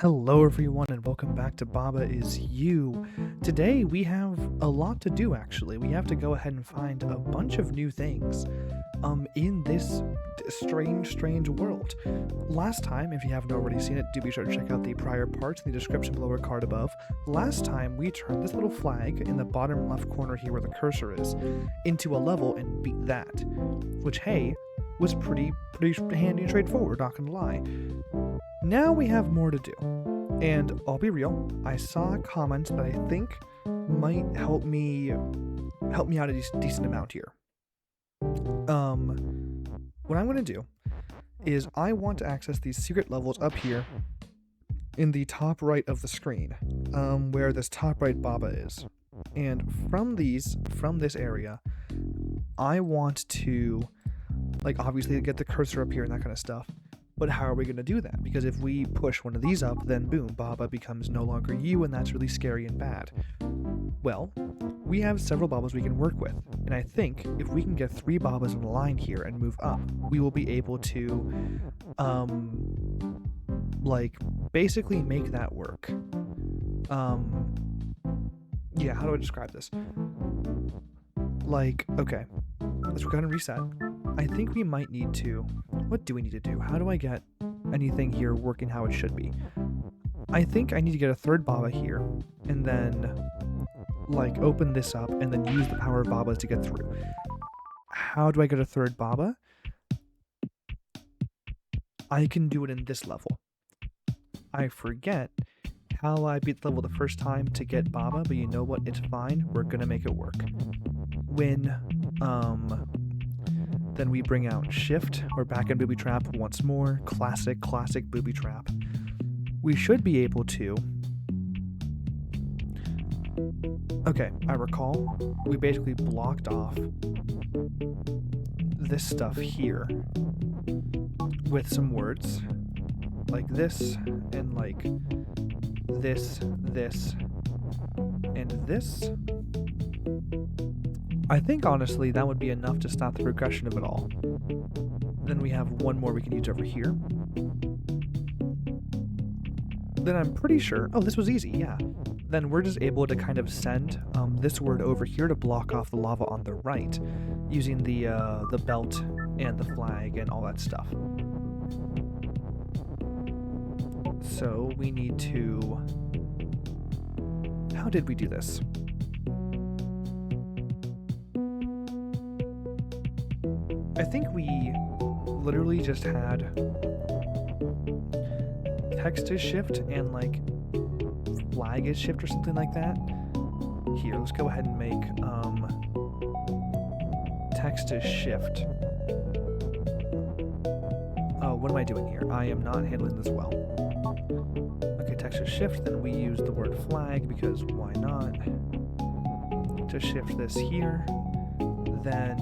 Hello everyone and welcome back to Baba Is You. Today we have a lot to do actually. We have to go ahead and find a bunch of new things in this strange world. Last time, if you haven't already seen it, do be sure to check out the prior parts in the description below or card above. Last time we turned this little flag in the bottom left corner here where the cursor is into a level and beat that. Which, hey, was pretty handy and straightforward, not gonna lie. Now we have more to do, and I'll be real, I saw a comment that I think might help me out a decent amount here. What I'm going to do is I want to access these secret levels up here in the top right of the screen, where this top right Baba is. And from this area, I want to, obviously get the cursor up here and that kind of stuff. But how are we going to do that? Because if we push one of these up, then boom, Baba becomes no longer you, and that's really scary and bad. Well, we have several Babas we can work with, and I think if we can get 3 Babas in a line here and move up, we will be able to, basically make that work. Yeah, how do I describe this? Okay, let's go ahead and reset. I think we might need to... What do we need to do? How do I get anything here working how it should be? I think I need to get a 3rd Baba here, and then, open this up, and then use the power of Babas to get through. How do I get a 3rd Baba? I can do it in this level. I forget how I beat the level the first time to get Baba, but you know what? It's fine. We're gonna make it work. Then we bring out Shift. We're back in Booby Trap once more. Classic Booby Trap. We should be able to... Okay, I recall we basically blocked off this stuff here with some words. Like this, and like this, and this. I think, honestly, that would be enough to stop the progression of it all. Then we have one more we can use over here. Then I'm pretty sure... Oh, this was easy, yeah. Then we're just able to kind of send this word over here to block off the lava on the right, using the belt and the flag and all that stuff. So we need to... How did we do this? I think we literally just had text to shift and flag is shift or something like that. Here, let's go ahead and make text to shift. Oh, what am I doing here? I am not handling this well. Okay, text to shift, then we use the word flag because why not? To shift this here, then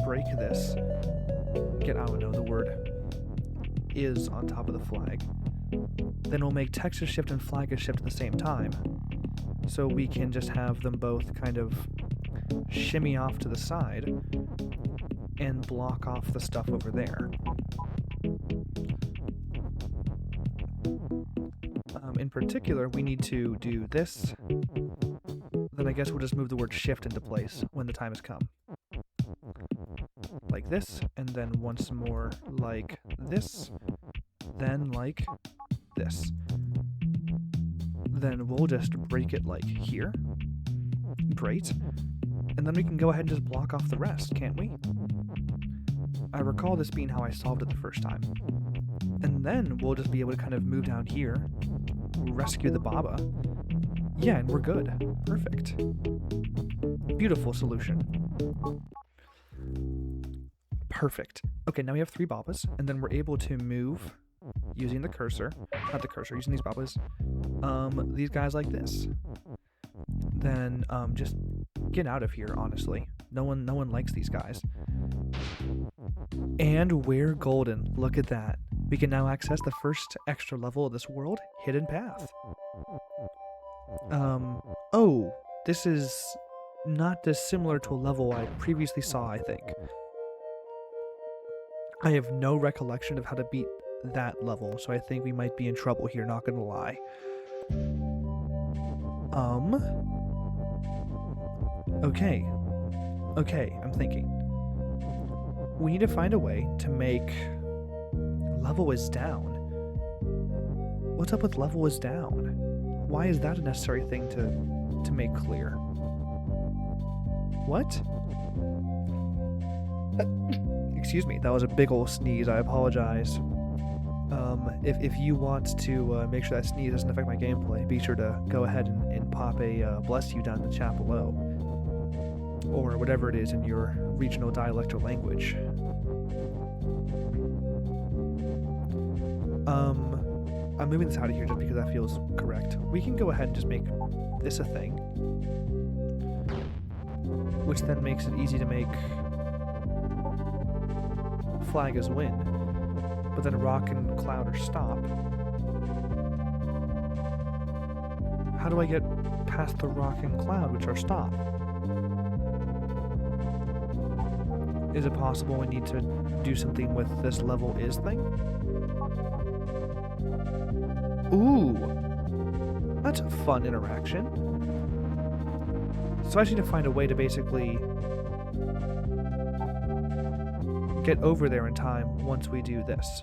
break this, get, I don't know, the word is on top of the flag. Then we'll make text to shift and flag a shift at the same time, so we can just have them both kind of shimmy off to the side and block off the stuff over there. In particular, we need to do this. Then I guess we'll just move the word shift into place when the time has come. Like this, and then once more like this, then like this. Then we'll just break it like here. Great. And then we can go ahead and just block off the rest, can't we? I recall this being how I solved it the first time. And then we'll just be able to kind of move down here, rescue the Baba. Yeah, and we're good. Perfect. Beautiful solution. Perfect. Okay, now we have 3 Babas, and then we're able to move using the cursor, not the cursor, using these Babas, these guys like this. Then, just get out of here, honestly. No one likes these guys. And we're golden. Look at that. We can now access the first extra level of this world, Hidden Path. Oh, this is not dissimilar to a level I previously saw, I think. I have no recollection of how to beat that level, so I think we might be in trouble here, not gonna lie. Okay, I'm thinking. We need to find a way to make level is down. What's up with level is down? Why is that a necessary thing to make clear? What? Excuse me, that was a big ol' sneeze, I apologize. If you want to make sure that sneeze doesn't affect my gameplay, be sure to go ahead and pop a bless you down in the chat below. Or whatever it is in your regional dialect or language. I'm moving this out of here just because that feels correct. We can go ahead and just make this a thing, which then makes it easy to make flag as win, but then rock and cloud are stop. How do I get past the rock and cloud, which are stop? Is it possible we need to do something with this level is thing? Ooh, that's a fun interaction. So I just need to find a way to basically get over there in time once we do this.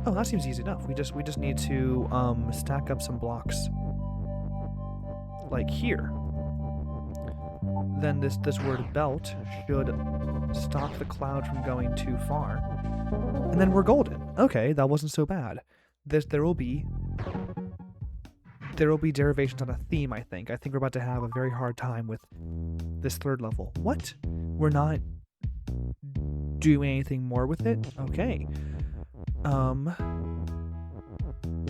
Oh, that seems easy enough. We just need to stack up some blocks like here. Then this word belt should stop the cloud from going too far. And then we're golden. Okay, that wasn't so bad. There will be derivations on a theme, I think. I think we're about to have a very hard time with this third level. What? We're not doing anything more with it? Okay.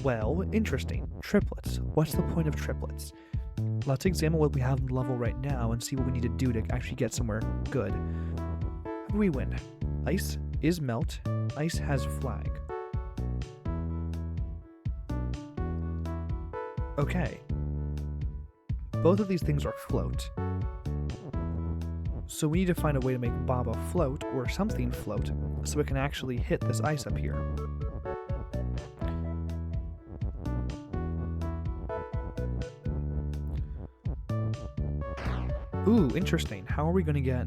Well, interesting. Triplets. What's the point of triplets? Let's examine what we have in the level right now and see what we need to do to actually get somewhere good. How do we win? Ice is melt. Ice has flag. Okay. Both of these things are float. So we need to find a way to make Baba float, or something float, so it can actually hit this ice up here. Ooh, interesting. How are we going to get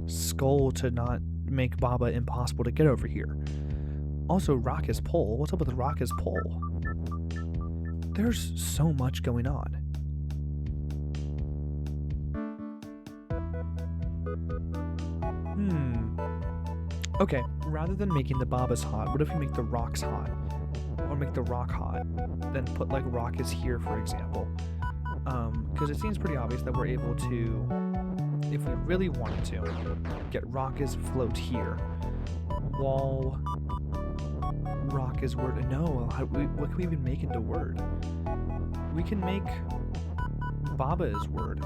Skull to not make Baba impossible to get over here? Also, rock is pole. What's up with rock is pole? There's so much going on. Okay, rather than making the Babas hot, what if we make the rocks hot? Or make the rock hot? Then put like rock is here, for example. Because it seems pretty obvious that we're able to, if we really wanted to, get rock is float here. Wall, rock is word. No, what can we even make into word? We can make Baba is word,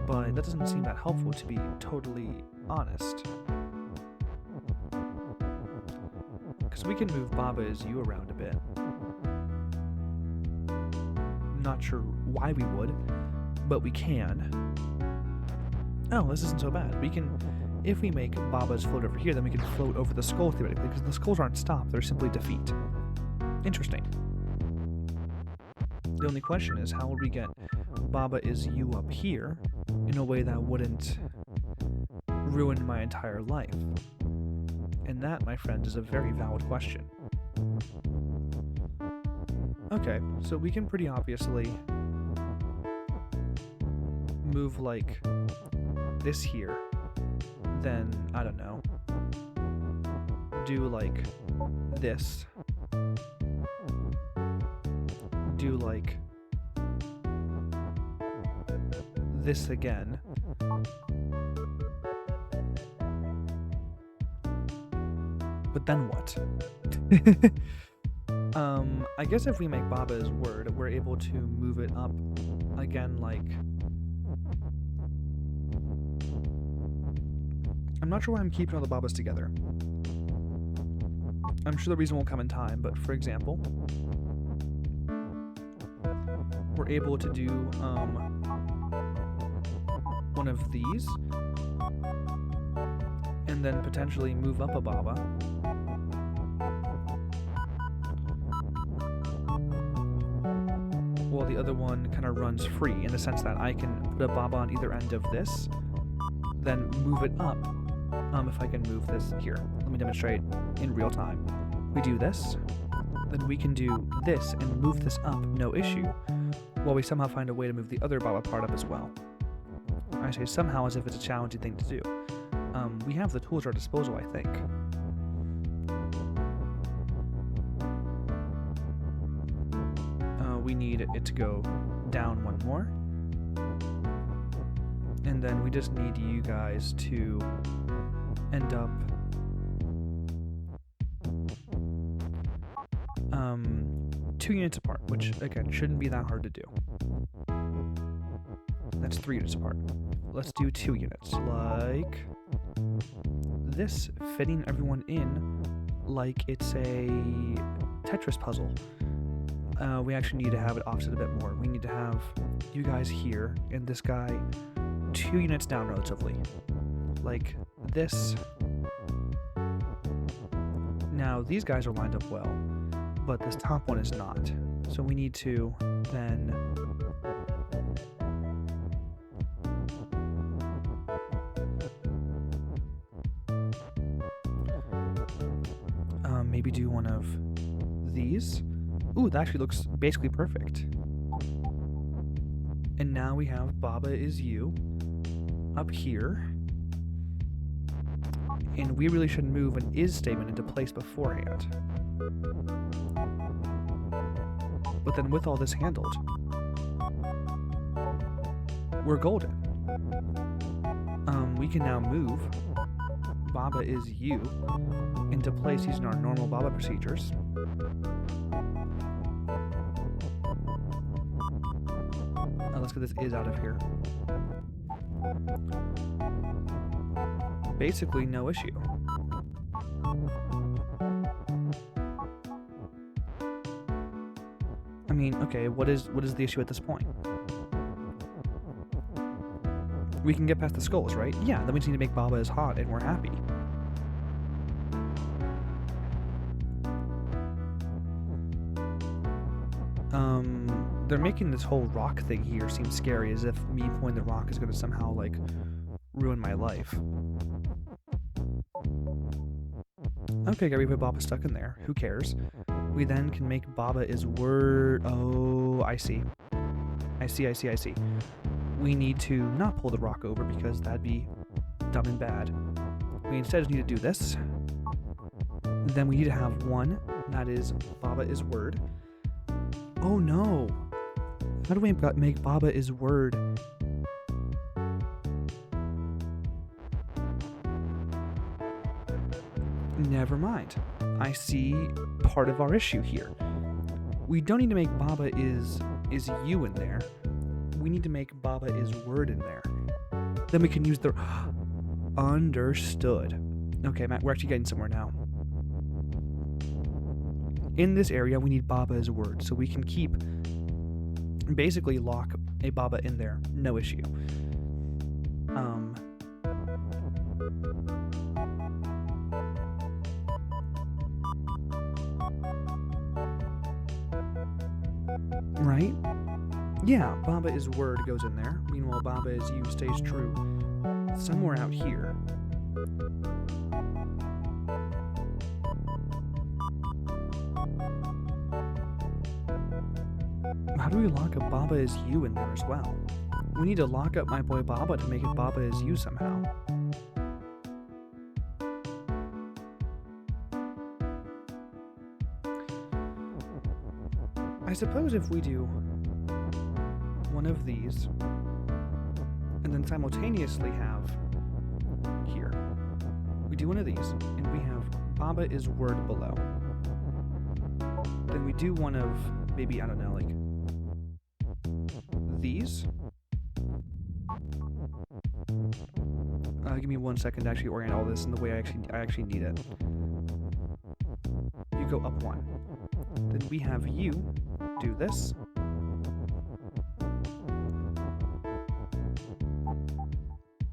but that doesn't seem that helpful, to be totally honest. Because we can move Baba is you around a bit. Not sure why we would, but we can. Oh, this isn't so bad. We can, if we make Baba's float over here, then we can float over the skull theoretically, because the skulls aren't stop, they're simply defeat. Interesting. The only question is, how would we get Baba is you up here in a way that wouldn't ruin my entire life? And that, my friend, is a very valid question. Okay, so we can pretty obviously move like this here, then, I don't know, do like this, do like this again, but then what? I guess if we make Baba's word, we're able to move it up again, like... I'm not sure why I'm keeping all the Babas together. I'm sure the reason will come in time, but for example, we're able to do, one of these, and then potentially move up a Baba. While the other one kind of runs free in the sense that I can put a Baba on either end of this, then move it up. If I can move this here. Let me demonstrate in real time. We do this, then we can do this and move this up, no issue, while we somehow find a way to move the other Baba part up as well. I say somehow as if it's a challenging thing to do. We have the tools at our disposal, I think. We need it to go down one more. And then we just need you guys to end up two units apart, which again shouldn't be that hard to do. That's 3 units apart. Let's do 2 units, like this, fitting everyone in like it's a Tetris puzzle. We actually need to have it offset a bit more. We need to have you guys here and this guy 2 units down relatively, like this. Now these guys are lined up well, but this top one is not. So we need to then maybe do one of these. Ooh, that actually looks basically perfect. And now we have Baba is you up here. And we really should move an is statement into place beforehand. But then with all this handled, we're golden. We can now move Baba is you into place using our normal Baba procedures. Let's get this is out of here. Basically, no issue. I mean, okay, what is the issue at this point? We can get past the skulls, right? Yeah, then we just need to make Baba as hot and we're happy. They're making this whole rock thing here seem scary, as if me pulling the rock is going to somehow, like, ruin my life. Okay, got rid of Baba stuck in there. Who cares? We then can make Baba is word... Oh, I see. I see. We need to not pull the rock over because that'd be dumb and bad. We instead just need to do this. Then we need to have one, that is Baba is word. Oh no! How do we make Baba is word? Never mind. I see part of our issue here. We don't need to make Baba is you in there. We need to make Baba is word in there. Then we can use the... Understood. Okay, Matt, we're actually getting somewhere now. In this area, we need Baba is word, so we can keep... basically lock a Baba in there. No issue. Right? Yeah, Baba is word goes in there. Meanwhile, Baba is you stays true somewhere out here. How do we lock up Baba is you in there as well? We need to lock up my boy Baba to make it Baba is you somehow. I suppose if we do one of these, and then simultaneously have here, we do one of these, and we have Baba is word below. Then we do one of, maybe, I don't know, like these. Give me 1 second to actually orient all this in the way I actually need it. You go up one. Then we have you do this.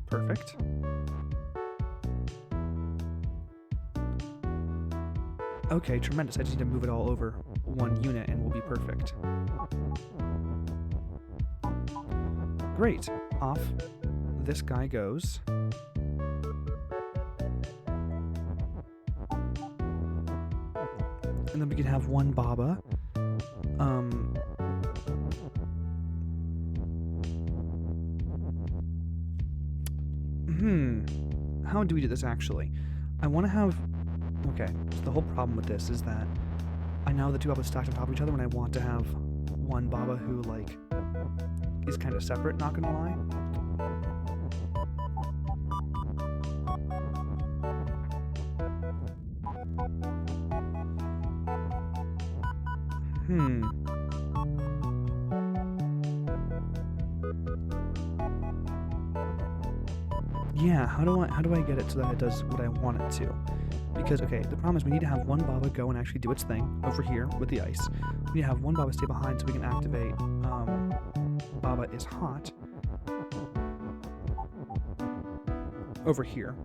Perfect. Okay, tremendous. I just need to move it all over one unit and we'll be perfect. Great. Off this guy goes. And then we can have one Baba. How do we do this actually? I want to have... Okay, so the whole problem with this is that I know the two Babas stacked on top of each other when I want to have one Baba who, like, is kind of separate, not gonna lie. Yeah, how do I get it so that it does what I want it to? Because, okay, the problem is we need to have one Baba go and actually do its thing over here with the ice. We need to have one Baba stay behind so we can activate Baba is hot over here.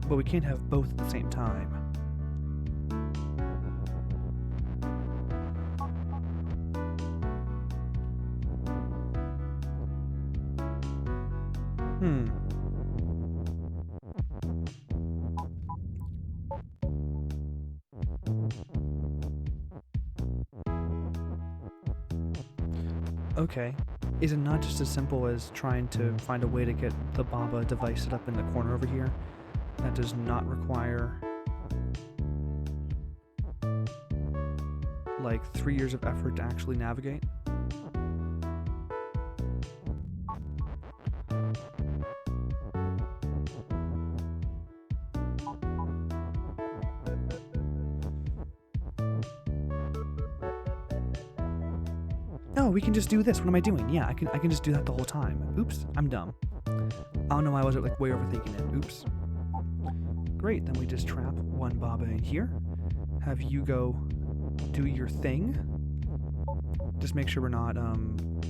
But we can't have both at the same time. Okay. Is it not just as simple as trying to find a way to get the Baba device set up in the corner over here? That does not require like 3 years of effort to actually navigate? No, we can just do this. What am I doing? Yeah, I can just do that the whole time. Oops, I'm dumb. I don't know why I was like way overthinking it. Oops. Great, then we just trap one Baba in here. Have you go do your thing. Just make sure we're not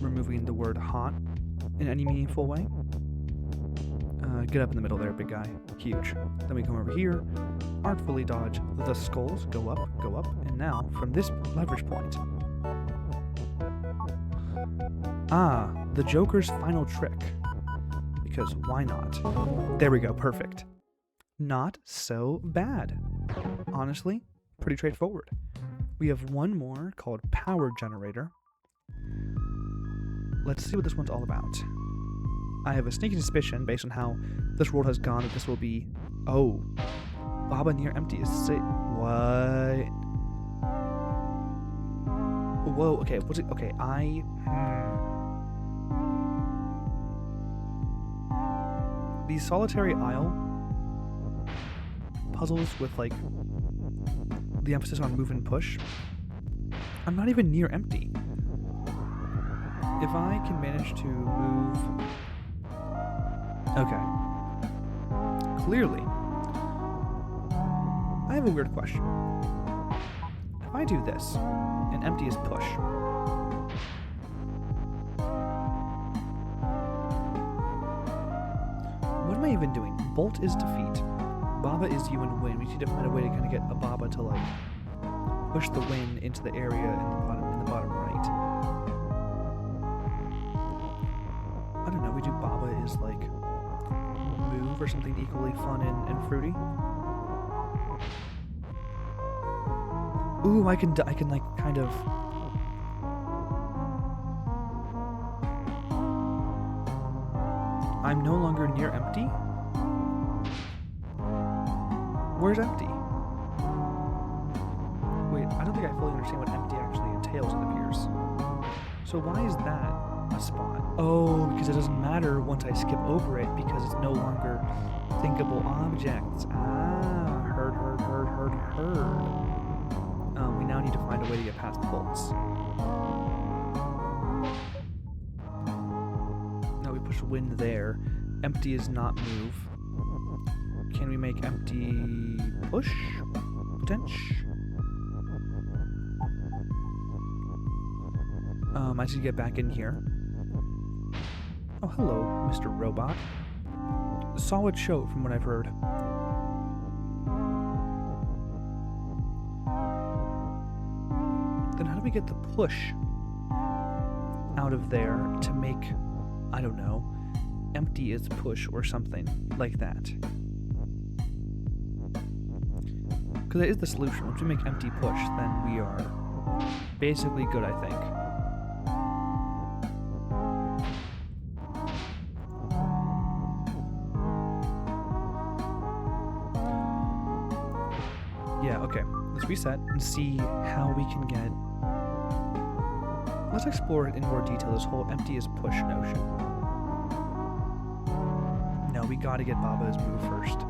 removing the word hot in any meaningful way. Get up in the middle there, big guy. Huge. Then we come over here, artfully dodge the skulls, go up, and now, from this leverage point... the Joker's final trick. Because why not? There we go, perfect. Not so bad. Honestly, pretty straightforward. We have one more called Power Generator. Let's see what this one's all about. I have a sneaking suspicion, based on how this world has gone, that this will be... Oh. Baba near empty is sick. What? Whoa, okay, what's it? Okay, These solitary isle puzzles with, like, the emphasis on move and push. I'm not even near empty. If I can manage to move... Okay. Clearly. I have a weird question. If I do this, and empty is push... What am I even doing? Bolt is defeat. Baba is you and win. We need to find a way to kind of get a Baba to, like, push the win into the area in the bottom right. I don't know, we do Baba is, like, move or something equally fun and fruity. Ooh, I can like, kind of... I'm no longer near empty? Where's empty? Wait, I don't think I fully understand what empty actually entails, it appears. So why is that a spot? Oh, because it doesn't matter once I skip over it, because it's no longer thinkable objects. Heard. We now need to find a way to get past the bolts. Now we push win there. Empty is not move. Can we make empty push? Potential? I should get back in here. Oh, hello, Mr. Robot. solid show from what I've heard. Then how do we get the push out of there to make, I don't know, empty is push or something like that? Because that is the solution. Once we make empty push, then we are basically good, I think. Yeah, okay. Let's reset and see how we can get... Let's explore in more detail this whole empty is push notion. No, we gotta get Baba's move first.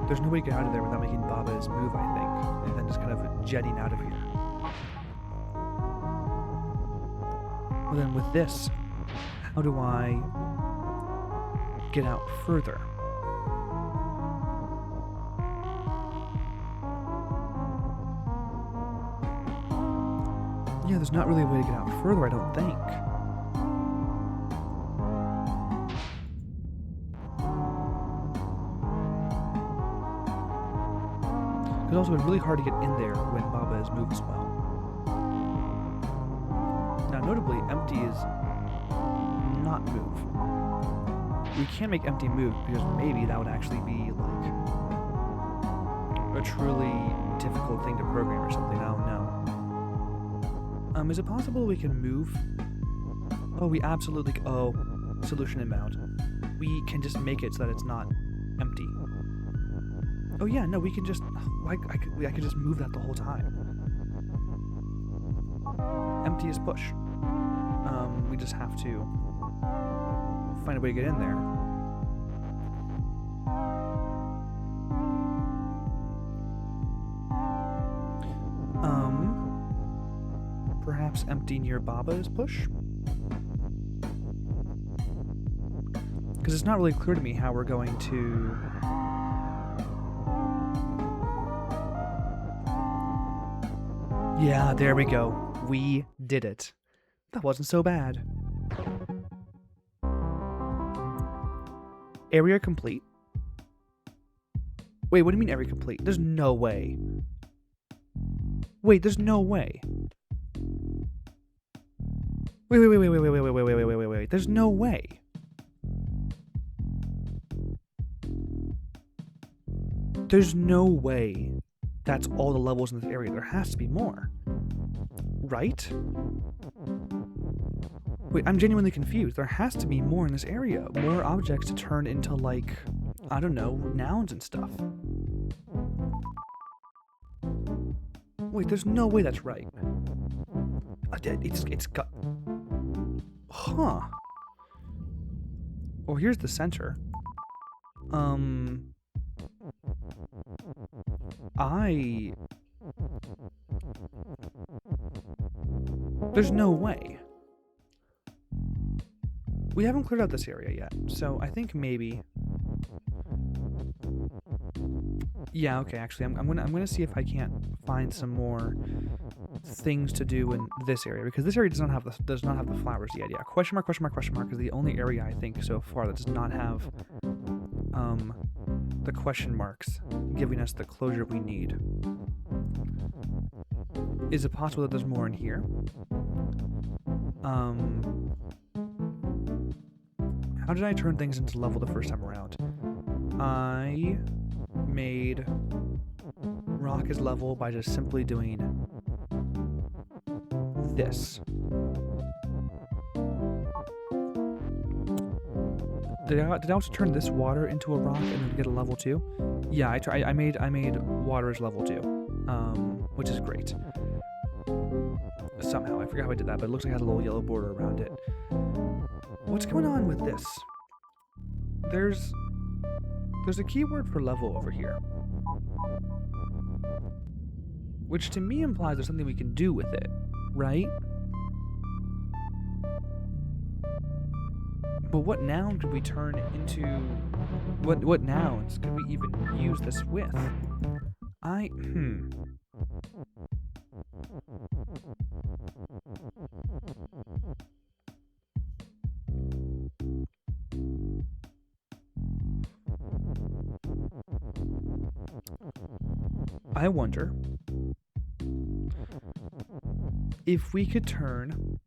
There's no way to get out of there without making Baba's move, I think. And then just kind of jetting out of here. Well then with this, how do I get out further? Yeah, there's not really a way to get out further, I don't think. It's also been really hard to get in there when Baba is moved as well. Now, notably, empty is not move. We can't make empty move because maybe that would actually be like a truly difficult thing to program or something. I don't know. Is it possible we can move? Oh, we absolutely... Oh, solution inbound. We can just make it so that it's not empty. Oh yeah, no, we can just... I could just move that the whole time. Empty is push. We just have to find a way to get in there. Perhaps empty near Baba is push? Because it's not really clear to me how we're going to... Yeah, there we go. We did it. That wasn't so bad. Area complete. Wait, what do you mean area complete? There's no way. Wait, there's no way. Wait. There's no way. There's no way that's all the levels in this area. There has to be more. Right? Wait, I'm genuinely confused. There has to be more in this area. More objects to turn into, like, I don't know, nouns and stuff. Wait, there's no way that's right. It's got... Huh. Well, here's the center. There's no way. We haven't cleared out this area yet, so I think maybe... Yeah, okay, actually, I'm gonna see if I can't find some more things to do in this area, because this area does not have the flowers yet. Yeah, question mark is the only area I think so far that does not have the question marks giving us the closure we need. Is it possible that there's more in here? How did I turn things into level the first time around? I made rock is level by just simply doing this. Did I also turn this water into a rock and then get a level 2? Yeah, I made water as level 2, which is great. Somehow, I forgot how I did that, but it looks like it had a little yellow border around it. What's going on with this? There's a keyword for level over here, which to me implies there's something we can do with it, right? But what noun could we turn into... What nouns could we even use this with? I wonder if we could turn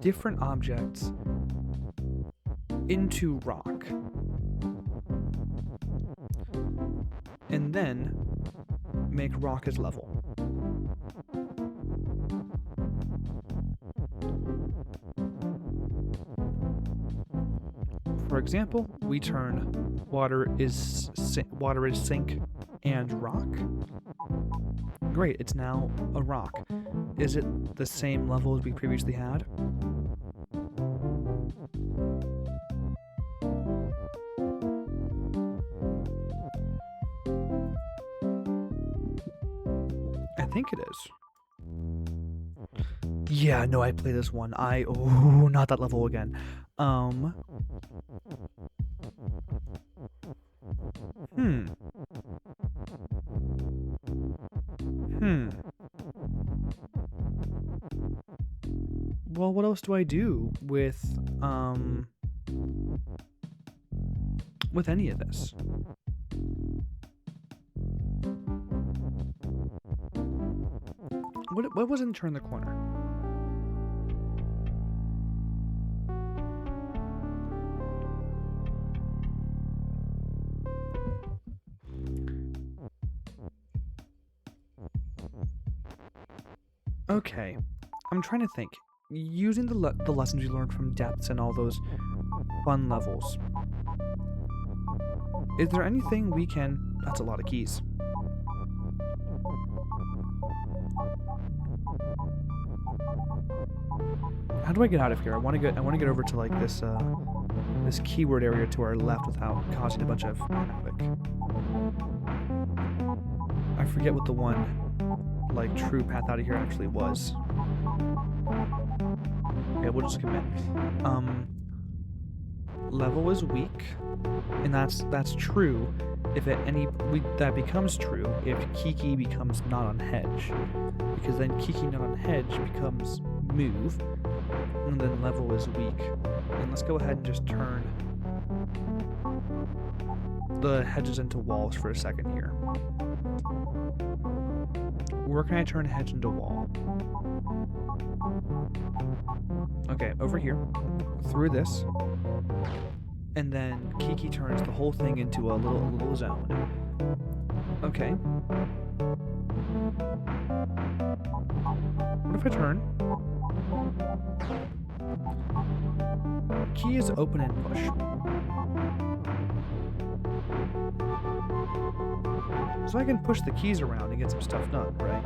different objects into rock and then make rock as level. For example, we turn water is sink and rock. Great, it's now a rock. Is it the same level as we previously had? I think it is. Yeah, no, I played this one. Not that level again. Well, what else do I do with any of this? What was in turn the corner? Okay, I'm trying to think. Using the lessons you learned from depths and all those fun levels, is there anything we can... That's a lot of keys. How do I get out of here? I want to get over to like this keyword area to our left without causing a bunch of havoc. I forget what the one like true path out of here actually was. Okay, we'll just commit. Level is weak, and that's true if that becomes true if Kiki becomes not on hedge, because then Kiki not on hedge becomes move, and then level is weak. And let's go ahead and just turn the hedges into walls for a second here. Where can I turn hedge into wall? Okay, over here, through this, and then Kiki turns the whole thing into a little zone. Okay. What if I turn? Key is open and push. So I can push the keys around and get some stuff done, right?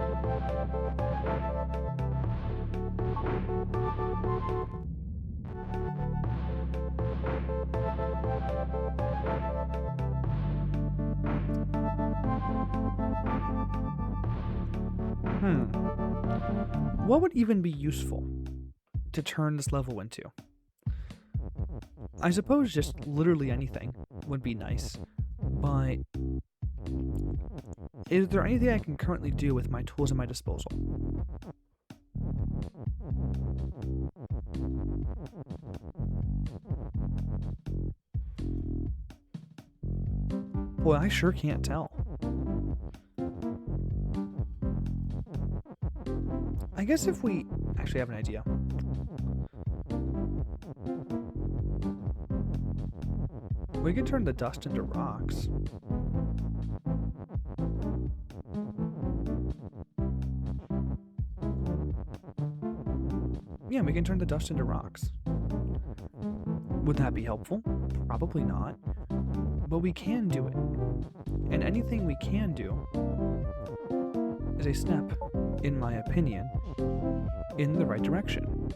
What would even be useful to turn this level into? I suppose just literally anything would be nice, but is there anything I can currently do with my tools at my disposal? Boy, I sure can't tell. I guess if we actually have an idea. We can turn the dust into rocks. Yeah, we can turn the dust into rocks. Would that be helpful? Probably not. But we can do it. And anything we can do is a step, in my opinion, in the right direction.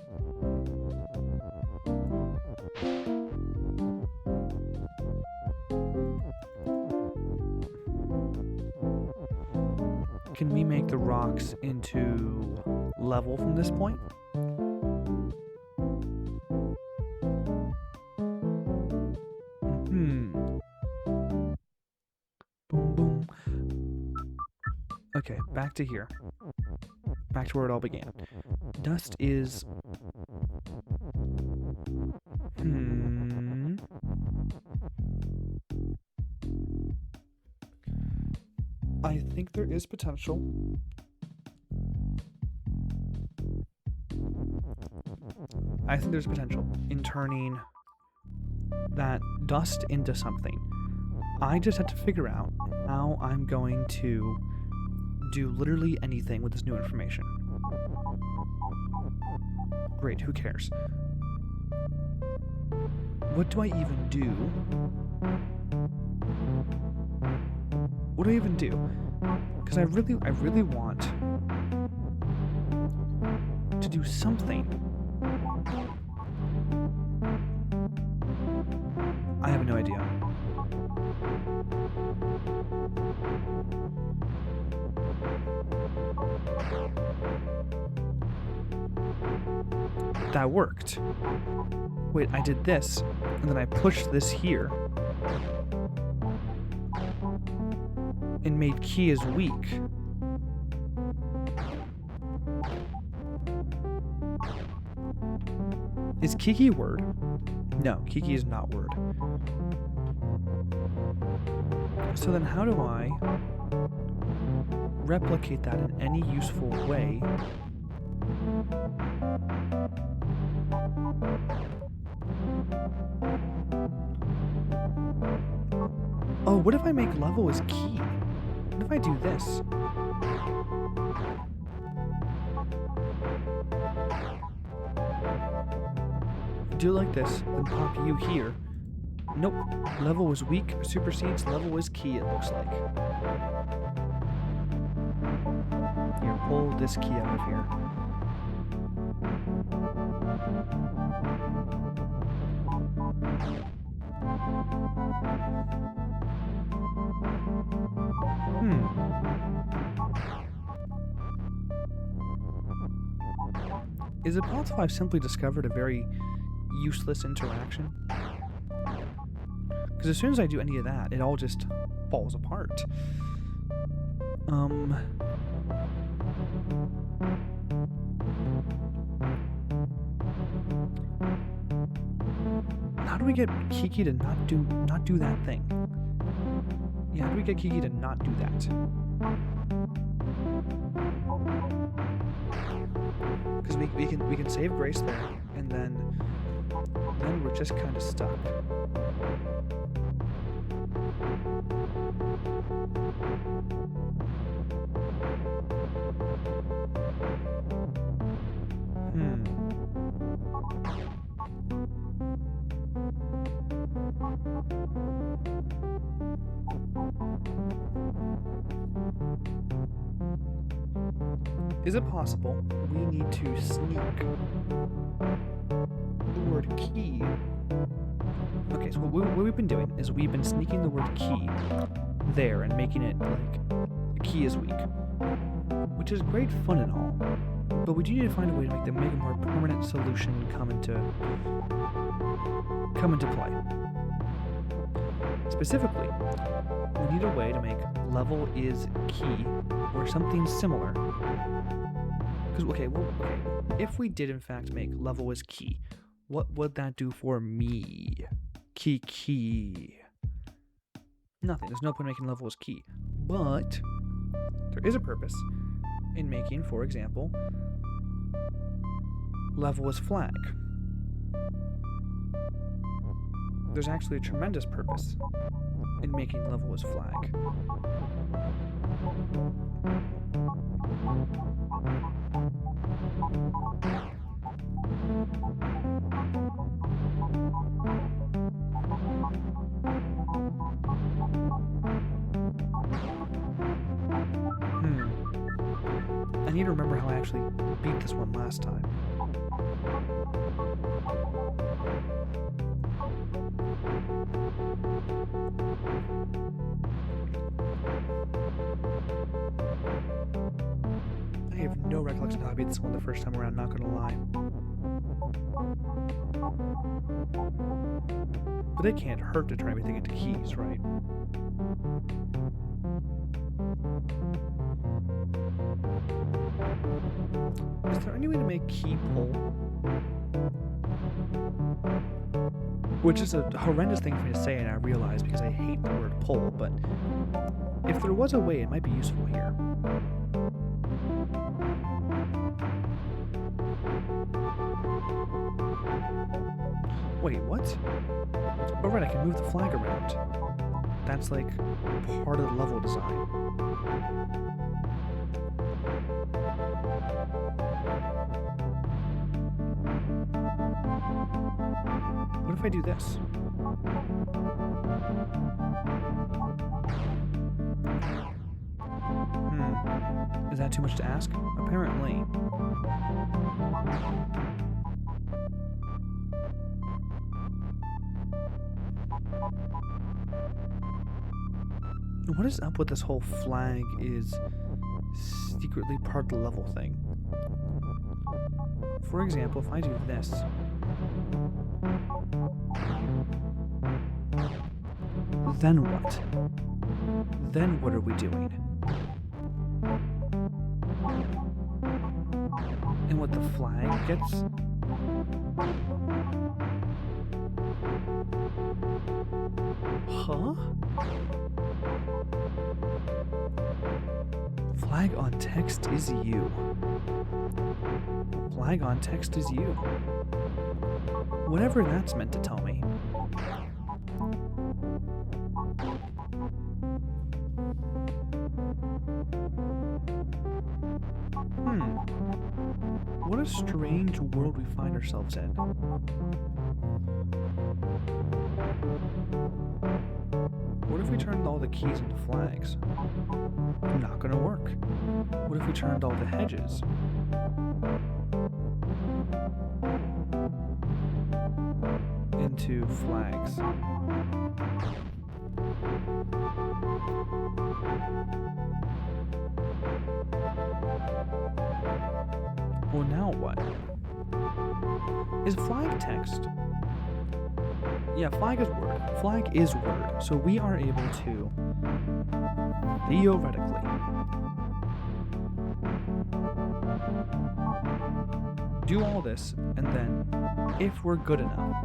Can we make the rocks into level from this point? Boom, boom. Okay, back to here. Back to where it all began. Dust is... I think there is potential. I think there's potential in turning that dust into something. I just have to figure out how I'm going to do literally anything with this new information. Great, who cares? What do I even do? What do I even do? Because I really want to do something. I have no idea. That worked. Wait, I did this, and then I pushed this here, and made key as weak. Is Kiki word? No, Kiki is not word. So then how do I replicate that in any useful way? Oh, what if I make level as key? What if I do this? Do it like this, then pop you here. Nope. Level was weak, supersedes level was key, it looks like. Here, pull this key out of here. Is it possible I've simply discovered a very useless interaction? Because as soon as I do any of that, it all just falls apart. How do we get Kiki to not do that thing? Yeah, how do we get Kiki to not do that? Because we can save Grace there, and then we're just kind of stuck. Is it possible we need to sneak the word key? Okay, so what we've been doing is we've been sneaking the word key there and making it like key is weak, which is great fun and all, but we do need to find a way to make a more permanent solution come into play. Specifically, we need a way to make level is key or something similar. Because, okay, if we did in fact make level is key, what would that do for me? Key. Nothing. There's no point in making level is key. But there is a purpose in making, for example, level is flag. There's actually a tremendous purpose in making level as flag. I need to remember how I actually beat this one last time. I have no recollection of how I beat this one the first time around, not gonna lie. But it can't hurt to turn everything into keys, right? Is there any way to make key pull? Which is a horrendous thing for me to say, and I realize because I hate the word pull, but if there was a way, it might be useful here. Wait, what? Oh right, I can move the flag around. That's like part of the level design. What if I do this? Is that too much to ask? Apparently. What is up with this whole flag is secretly part of the level thing? For example, if I do this, then what? Then what are we doing? And what the flag gets? Huh? Flag on text is you. Flag on text is you. Whatever that's meant to tell me. What a strange world we find ourselves in. What if we turned all the keys into flags? Not gonna work. What if we turned all the hedges into flags? Well, now what? Is flag text? Yeah, flag is word. Flag is word. So we are able to, theoretically, do all this, and then, if we're good enough,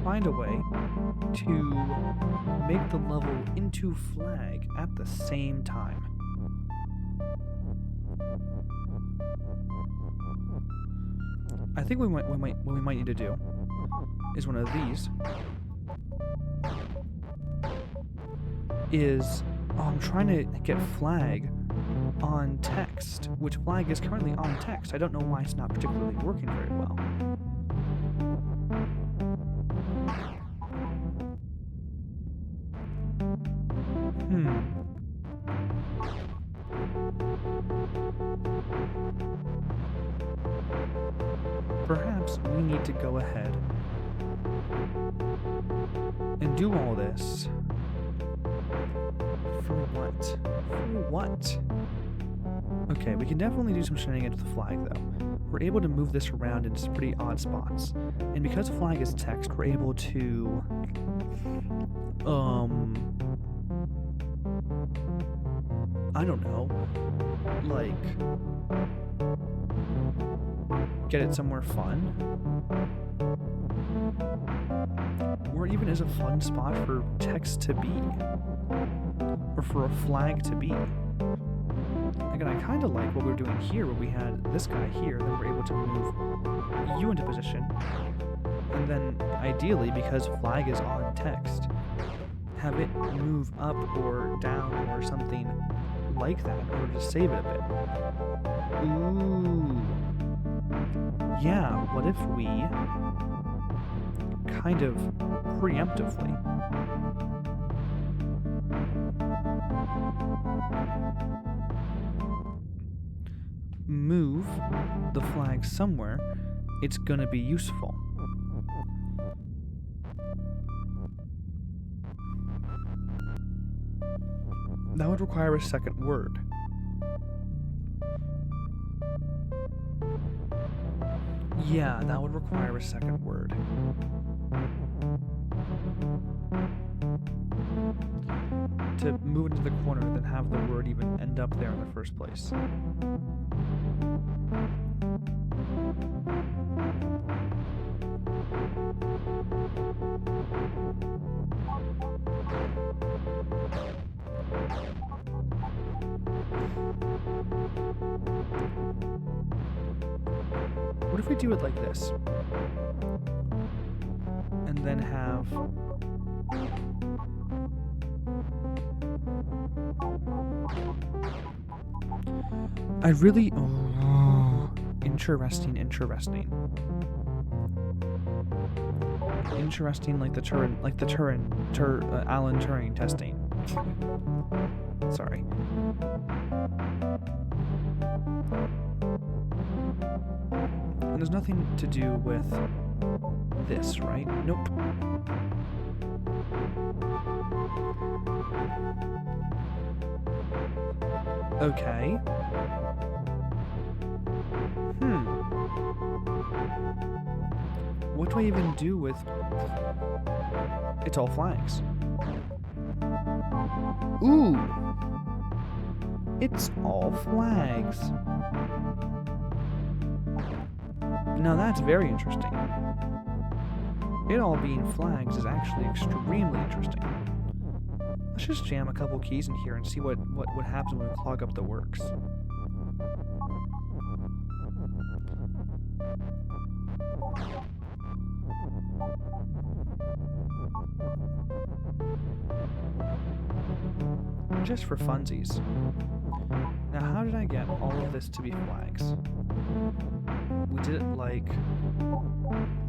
find a way to make the level into flag at the same time. I think what we might need to do is one of these. I'm trying to get flag on text, which flag is currently on text. I don't know why it's not particularly working very well. Perhaps we need to go ahead and do all this. For what? For what? Okay, we can definitely do some shenanigans with the flag, though. We're able to move this around in some pretty odd spots. And because flag is text, we're able to... I don't know. Like... get it somewhere fun? Or even as a fun spot for text to be. Or for a flag to be. Again, I kind of like what we were doing here, where we had this guy here, then we're able to move you into position. And then, ideally, because flag is on text, have it move up or down or something like that in order to save it a bit. Ooh. Yeah, what if we kind of preemptively move the flag somewhere it's gonna be useful. That would require a second word. Yeah, that would require a second word. To move it into the corner, then have the word even end up there in the first place. we do it like this? And then have... I really... Oh, interesting. Interesting like the Alan Turing testing. Sorry. And there's nothing to do with this, right? Nope. Okay. What do I even do with... It's all flags. Ooh! It's all flags. Now that's very interesting. It all being flags is actually extremely interesting. Let's just jam a couple keys in here and see what happens when we clog up the works. Just for funsies. Now, how did I get all of this to be flags? We did it like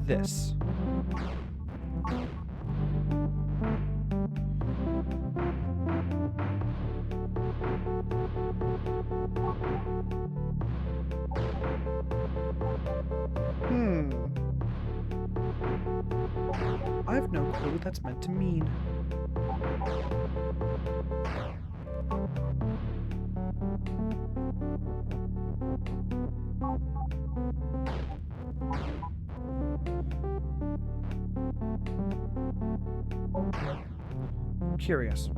this. I have no clue what that's meant to mean. Curious,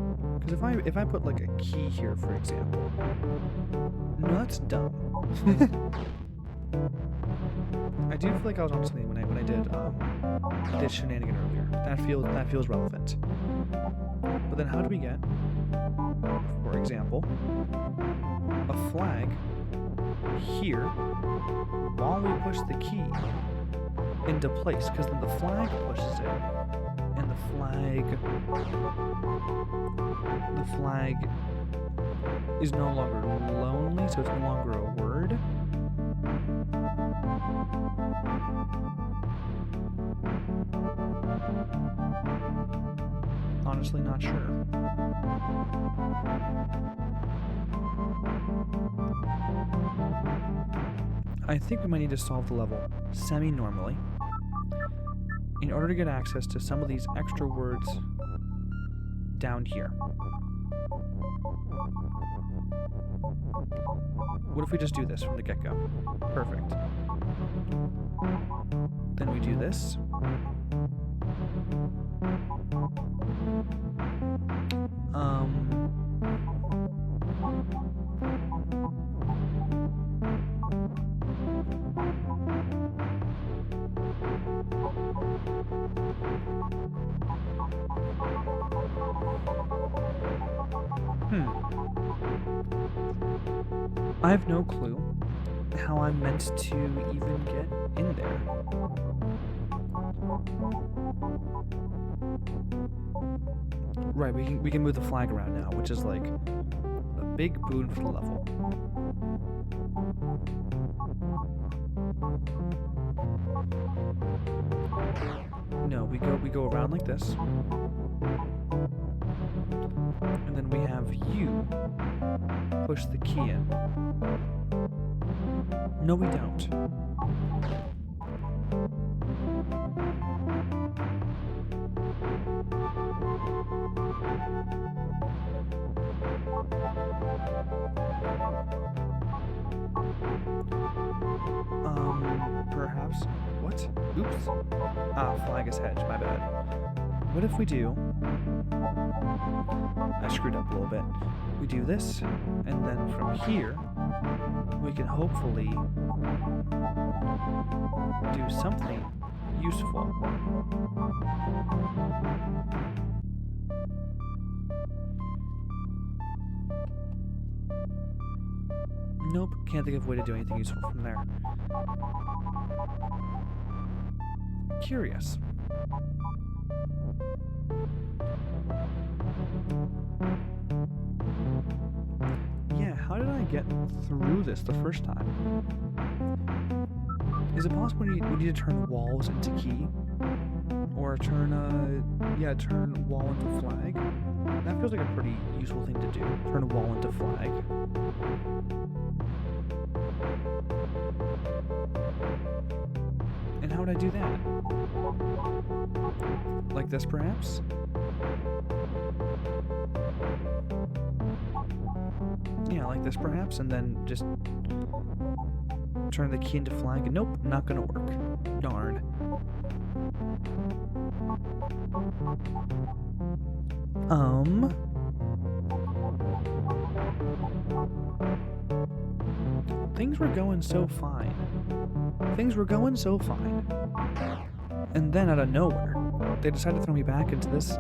because if I put like a key here, for example, no, that's dumb. I do feel like I was on something when I did shenanigan earlier. That feels relevant. But then how do we get, for example, a flag here while we push the key into place? Because then the flag pushes it, and the flag is no longer lonely, so it's no longer a word. Honestly, not sure. I think we might need to solve the level semi-normally in order to get access to some of these extra words down here. What if we just do this from the get-go? Perfect. Then we do this. I have no clue how I'm meant to even get in there. Right, we can move the flag around now, which is like a big boon for the level. No, we go around like this. And then we have you push the key in. No, we don't. Perhaps. What? Oops. Ah, flag is hedge, my bad. What if we do... I screwed up a little bit. We do this, and then from here, we can hopefully do something useful. Nope, can't think of a way to do anything useful from there. curious. Yeah, how did I get through this the first time? Is it possible we need to turn walls into key? Or turn wall into flag? That feels like a pretty useful thing to do. Turn a wall into flag. And how would I do that? Like this, perhaps? Yeah, like this, perhaps, and then just turn the key into flag. Nope, not gonna work. Darn. Things were going so fine. And then out of nowhere, they decided to throw me back into this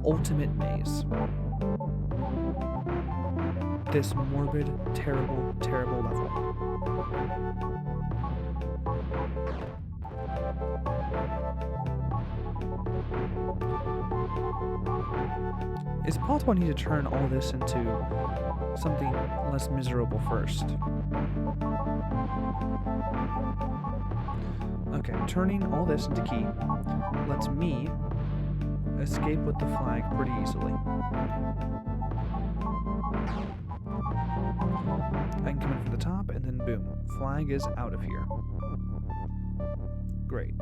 ultimate maze. This morbid, terrible, terrible level. Is it possible I need to turn all this into something less miserable first? Okay, turning all this into key lets me escape with the flag pretty easily. I can come in from the top, and then boom, flag is out of here. Great.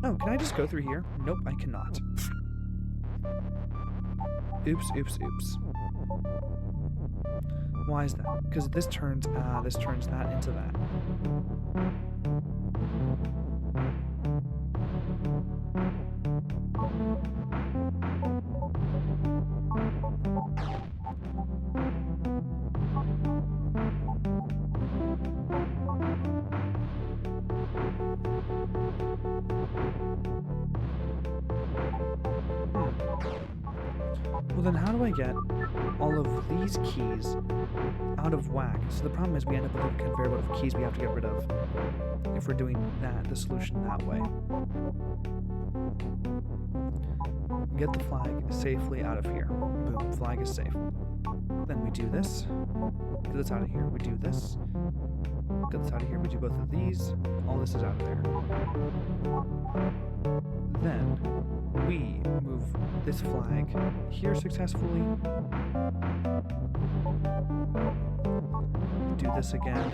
Oh, can I just go through here? Nope, I cannot. Oops, oops, oops. Why is that? Because this turns that into that. Well, then how do I get all of these keys out of whack? So the problem is we end up with a conveyor belt of keys we have to get rid of if we're doing the solution that way. Get the flag safely out of here. Boom, flag is safe. Then we do this. Get this out of here. We do this. Get this out of here. We do both of these. All this is out of there. Then we move this flag here successfully. Do this again.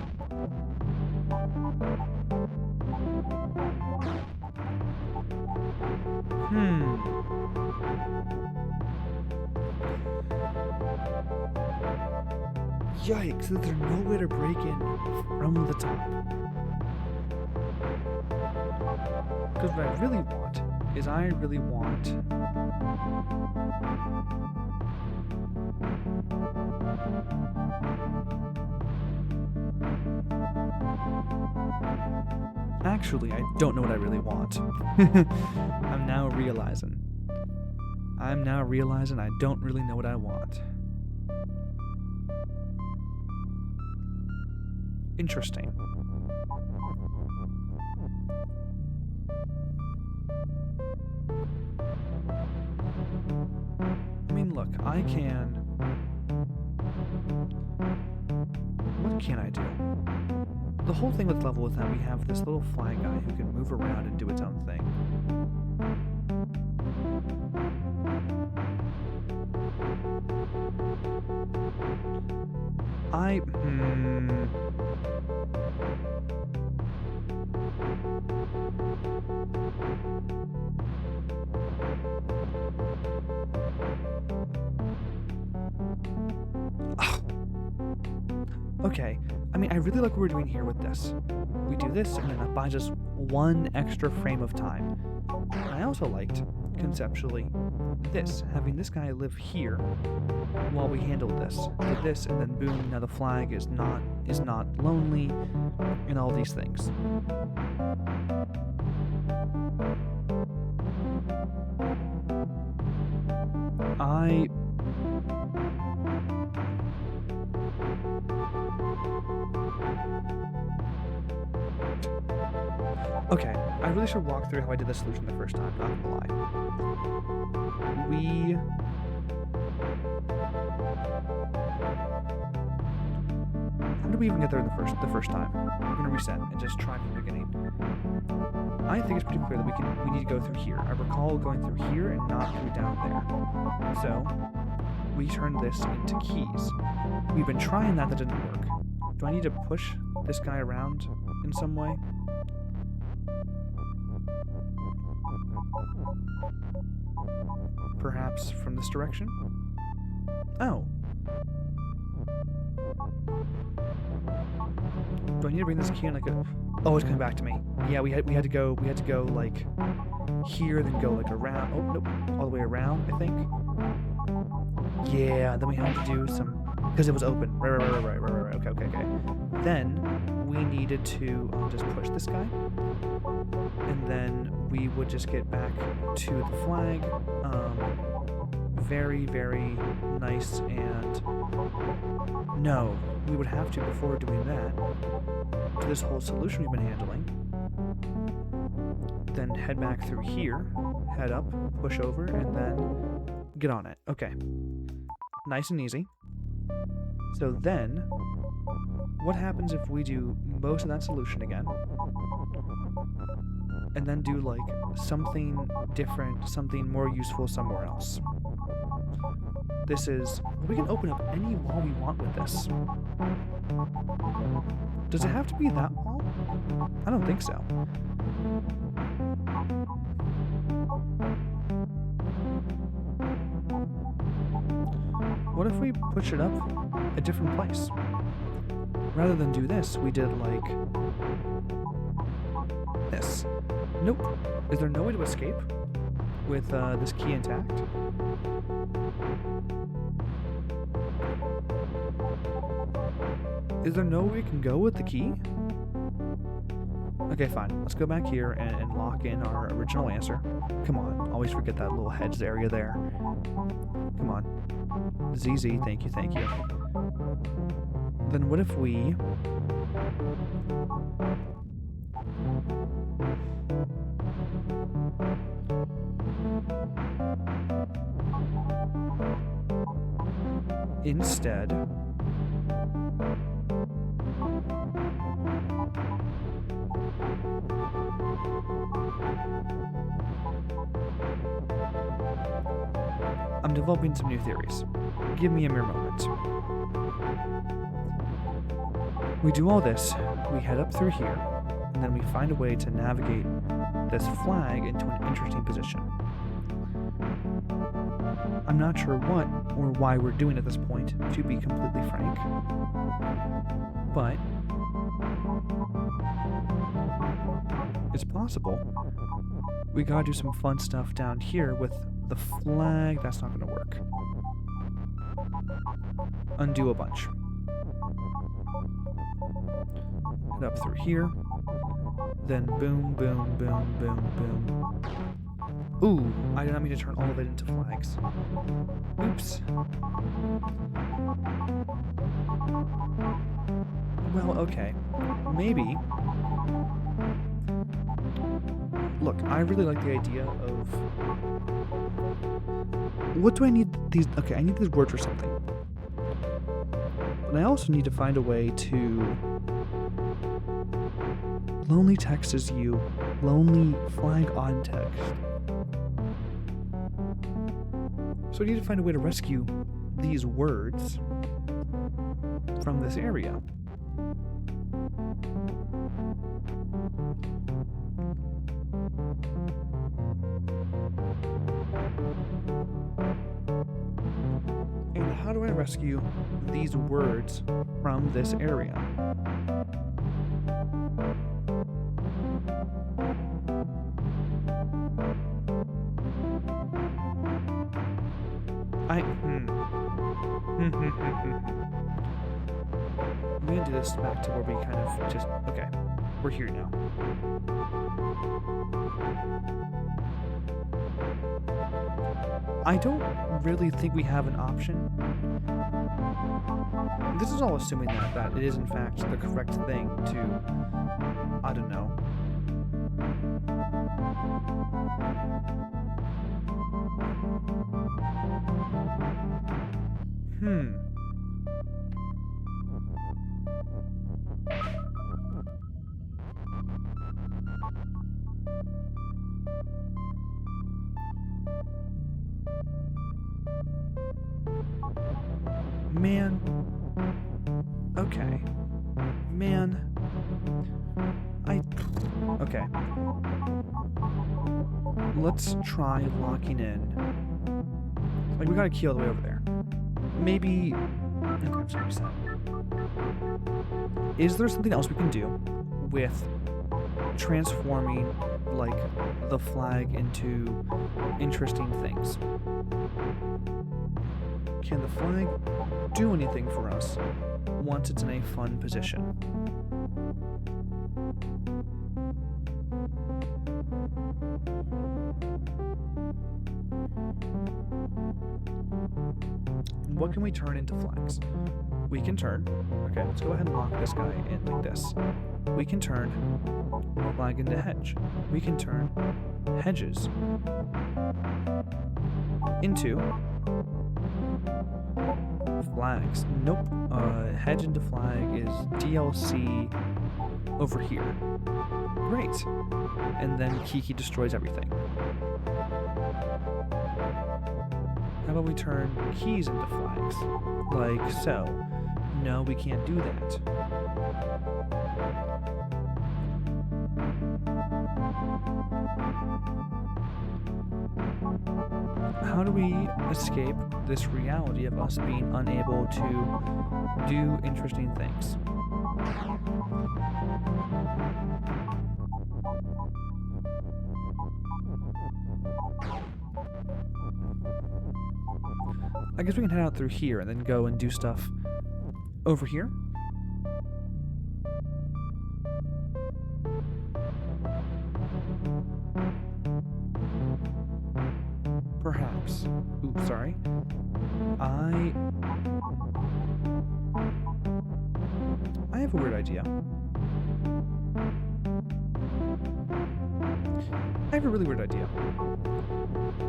Yikes, there's no way to break in from the top. Because what I really want is Actually, I don't know what I really want. I'm now realizing I don't really know what I want. Interesting. I mean, look, I can... What can I do? The whole thing with level is that we have this little flag guy who can move around and do its own thing. Okay, I mean, I really like what we're doing here with this. We do this, and then that buys us one extra frame of time. I also liked, conceptually, this, having this guy live here while we handle this. Did this, and then boom, now the flag is not lonely, and all these things. Okay, I really should walk through how I did the solution the first time, not gonna lie. How did we even get there the first time? We're gonna reset and just try from the beginning. I think it's pretty clear that we need to go through here. I recall going through here and not through down there. So we turn this into keys. We've been trying that didn't work. Do I need to push this guy around in some way? Perhaps from this direction? Oh. Do I need to bring this key in like a... Oh, it's coming back to me. Yeah, we had to go like here, then go like around. Oh, nope. All the way around, I think. Yeah, then we had to do some... Because it was open. Right. Okay. Then we needed to just push this guy. And then we would just get back to the flag. Very, very nice, and no, we would have to, before doing that, to this whole solution we've been handling, then head back through here, head up, push over, and then get on it. Okay. Nice and easy. So then, what happens if we do most of that solution again, and then do like something different, something more useful somewhere else? This is... We can open up any wall we want with this. Does it have to be that wall? I don't think so. What if we push it up a different place? Rather than do this, we did like... this. Nope. Is there no way to escape with this key intact? Is there no way we can go with the key? Okay, fine. Let's go back here and lock in our original answer. Come on. Always forget that little hedge area there. Come on. ZZ, thank you. Then what if we... instead... I'm developing some new theories. Give me a mere moment. We do all this, we head up through here, and then we find a way to navigate this flag into an interesting position. I'm not sure what or why we're doing at this point, to be completely frank. But it's possible. We gotta do some fun stuff down here with the flag. That's not gonna work. Undo a bunch. Head up through here. Then boom. Ooh, I did not mean to turn all of it into flags. Oops. Well, okay. Maybe. Look, I really like the idea of... What do I need these... Okay, I need these words for something. But I also need to find a way to... Lonely text is you. Lonely flag on text. So I need to find a way to rescue these words from this area. And how do I rescue these words from this area? I'm gonna do this back to where we kind of just... Okay, we're here now. I don't really think we have an option. This is all assuming that it is in fact the correct thing to... I don't know. Man. Okay. Man. Okay. Let's try locking in. Like, we got a key all the way over there. Maybe... Okay, I'm sorry, reset. Is there something else we can do with transforming, like, the flag into interesting things? Can the flag do anything for us once it's in a fun position? What can we turn into flags? We can turn... Okay, let's go ahead and lock this guy in like this. We can turn flag into hedge. We can turn hedges into flags. Nope. Hedge into flag is DLC over here. Great. And then Kiki destroys everything. How about we turn keys into flags? Like so. No, we can't do that. How do we escape this reality of us being unable to do interesting things? I guess we can head out through here and then go and do stuff over here. Perhaps. Ooh, sorry. I have a weird idea. I have a really weird idea.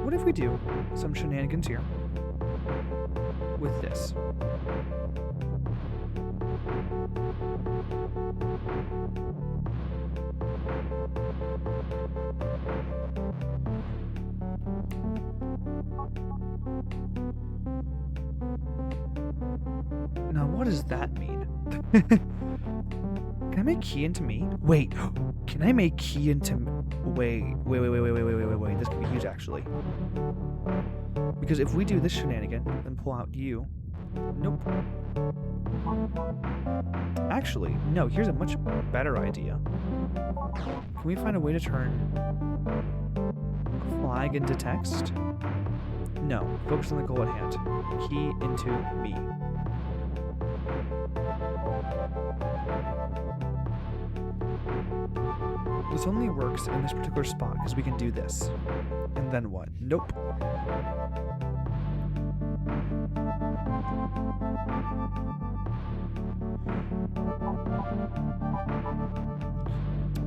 What if we do some shenanigans here with this? Now, what does that mean? Can I make key into me? Wait, can I make key into... Wait. This could be huge, actually. Because if we do this shenanigan, then pull out you... Nope. Actually, no, here's a much better idea. Can we find a way to turn flag into text? No, focus on the goal at hand. Key into me. This only works in this particular spot because we can do this. And then what? Nope.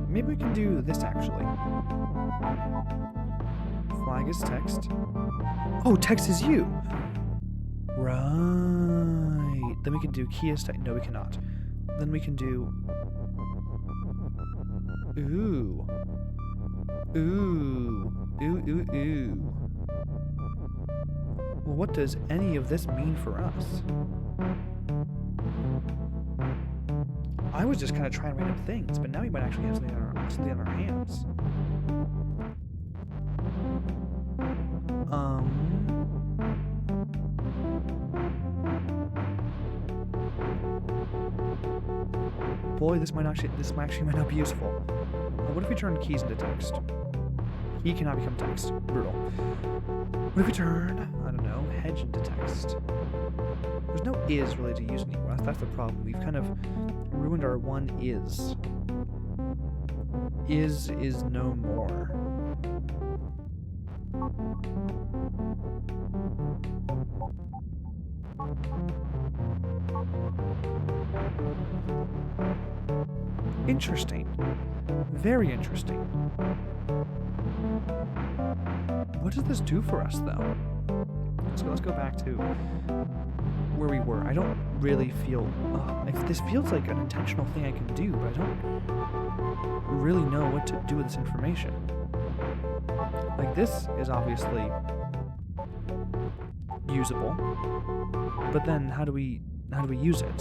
Maybe we can do this actually. Flag is text. Oh, text is you! Right. Then we can do key is text. No, we cannot. Then we can do... Ooh. Well, what does any of this mean for us? I was just kind of trying random things, but now we might actually have something on our hands. Boy, this actually might not be useful. What if we turn keys into text? Key cannot become text. Brutal. What if we turn, I don't know, hedge into text? There's no is really to use anymore. That's the problem. We've kind of ruined our one is. Is no more. Interesting. Very interesting. What does this do for us, though? So let's go back to where we were. I don't really feel... if this feels like an intentional thing I can do, but I don't really know what to do with this information. Like, this is obviously usable, but then how do we use it?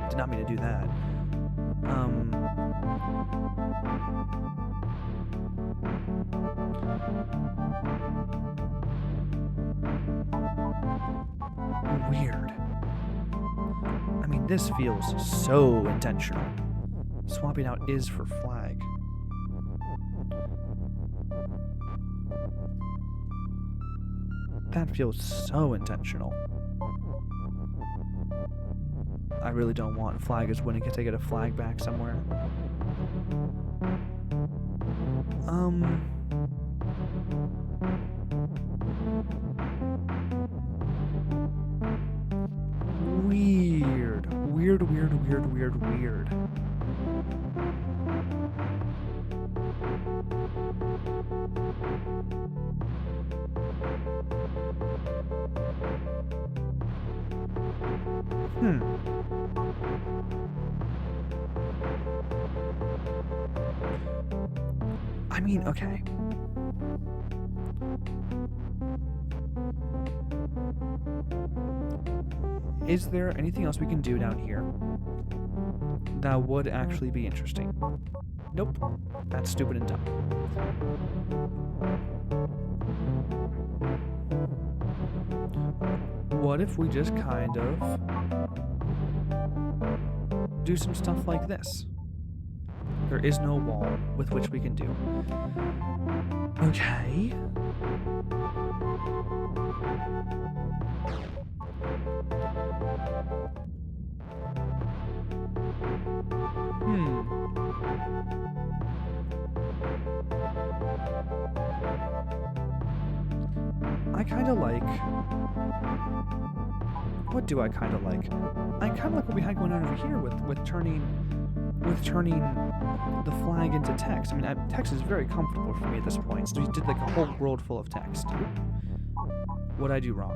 Did not mean to do that. Weird. I mean, this feels so intentional. Swapping out is for flag. That feels so intentional. I really don't want flag as winning because I get a flag back somewhere. Weird. I mean, okay. Is there anything else we can do down here that would actually be interesting? Nope. That's stupid and dumb. What if we just kind of do some stuff like this? There is no wall with which we can do. Okay. I kind of like... What do I kind of like? I kind of like what we had going on over here with turning the flag into text. I mean, text is very comfortable for me at this point. So we did like a whole world full of text. What'd I do wrong?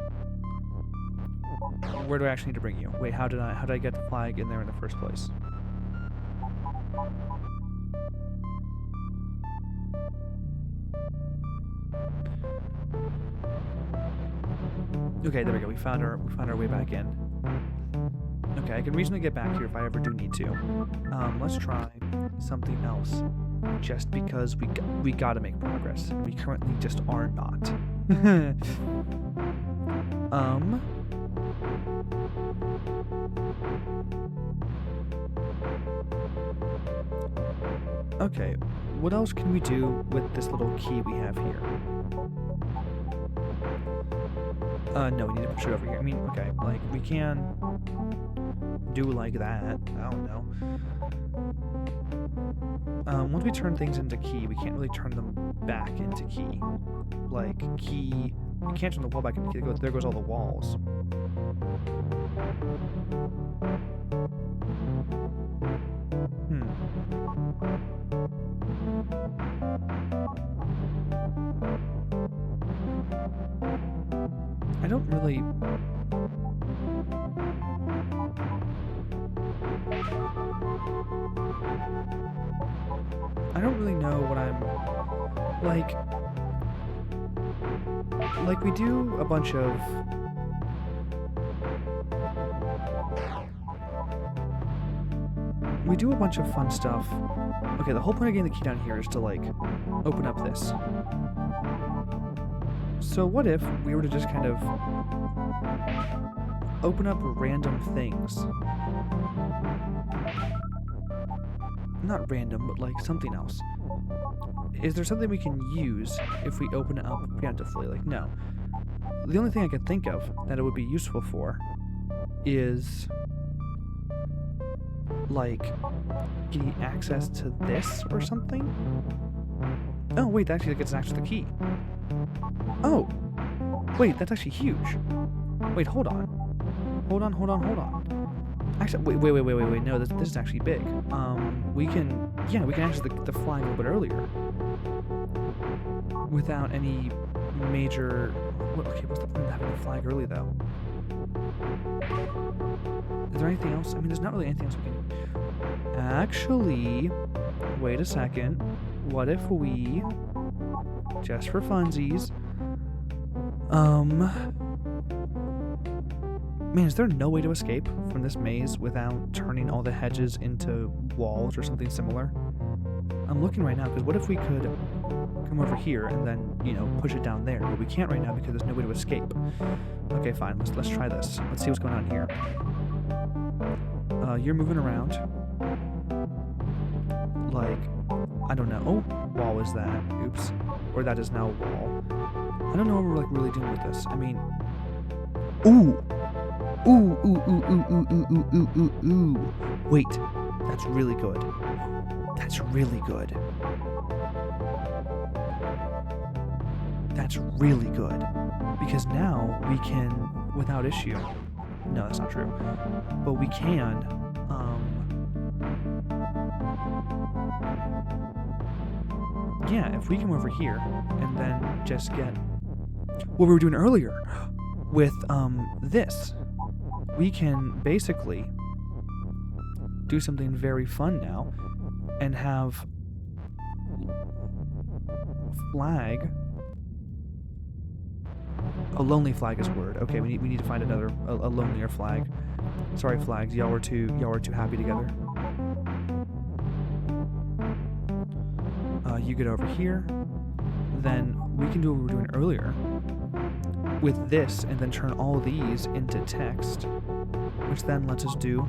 Where do I actually need to bring you? Wait, how did I get the flag in there in the first place? Okay, there we go. We found our way back in. Okay, I can reasonably get back here if I ever do need to. Let's try something else. Just because we gotta make progress. We currently just are not. Okay, what else can we do with this little key we have here? No, we need to push it over here. I mean, okay, like, we can do like that. I don't know. Once we turn things into key, we can't really turn them back into key. Like, key... We can't turn the wall back into key. There goes all the walls. I don't really... I don't really know what I'm... Like, we do a bunch of... We do a bunch of fun stuff. Okay, the whole point of getting the key down here is to, like, open up this. So what if we were to just kind of open up random things? Not random, but like something else. Is there something we can use if we open it up preemptively? Like, no. The only thing I could think of that it would be useful for is like getting access to this or something? Oh, wait, that actually gets access to the key. Oh! Wait, that's actually huge. Wait, hold on. Hold on. Actually, wait. No, this is actually big. We can access the flag a little bit earlier. Without any major... Okay, what's the point of having the flag early, though? Is there anything else? I mean, there's not really anything else we can... Actually, wait a second. What if we, just for funsies, man, is there no way to escape from this maze without turning all the hedges into walls or something similar? I'm looking right now, because what if we could come over here and then, you know, push it down there? But we can't right now because there's no way to escape. Okay, fine. Let's try this. Let's see what's going on here. You're moving around. Like, I don't know. Oh, wall is that. Oops. Or that is now a wall. I don't know what we're, like, really doing with this. I mean... Ooh! Ooh, ooh, ooh, ooh, ooh, ooh, ooh, ooh, ooh, ooh. Wait. That's really good. That's really good. That's really good. Because now we can, without issue... No, that's not true. But we can, yeah, if we come over here and then just get what we were doing earlier with, this, we can basically do something very fun now and have flag. A lonely flag is a word. Okay, we need to find another a lonelier flag. Sorry, flags. Y'all were too happy together. You get over here. Then we can do what we were doing earlier with this, and then turn all these into text, which then lets us do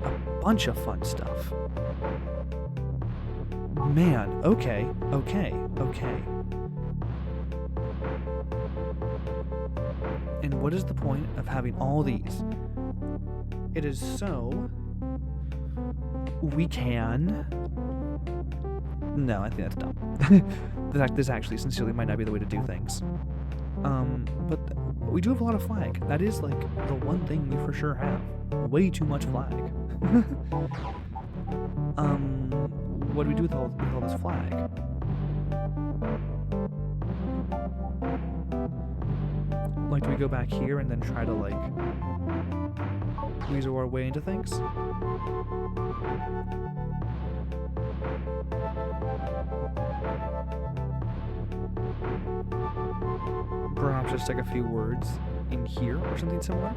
a bunch of fun stuff. Man, okay. And what is the point of having all these? It is so we can... No, I think that's dumb. This actually sincerely might not be the way to do things. But we do have a lot of flag. That is, like, the one thing we for sure have. Way too much flag. What do we do with all this flag? Like, do we go back here and then try to, like, weasel our way into things? Perhaps just like a few words in here or something similar?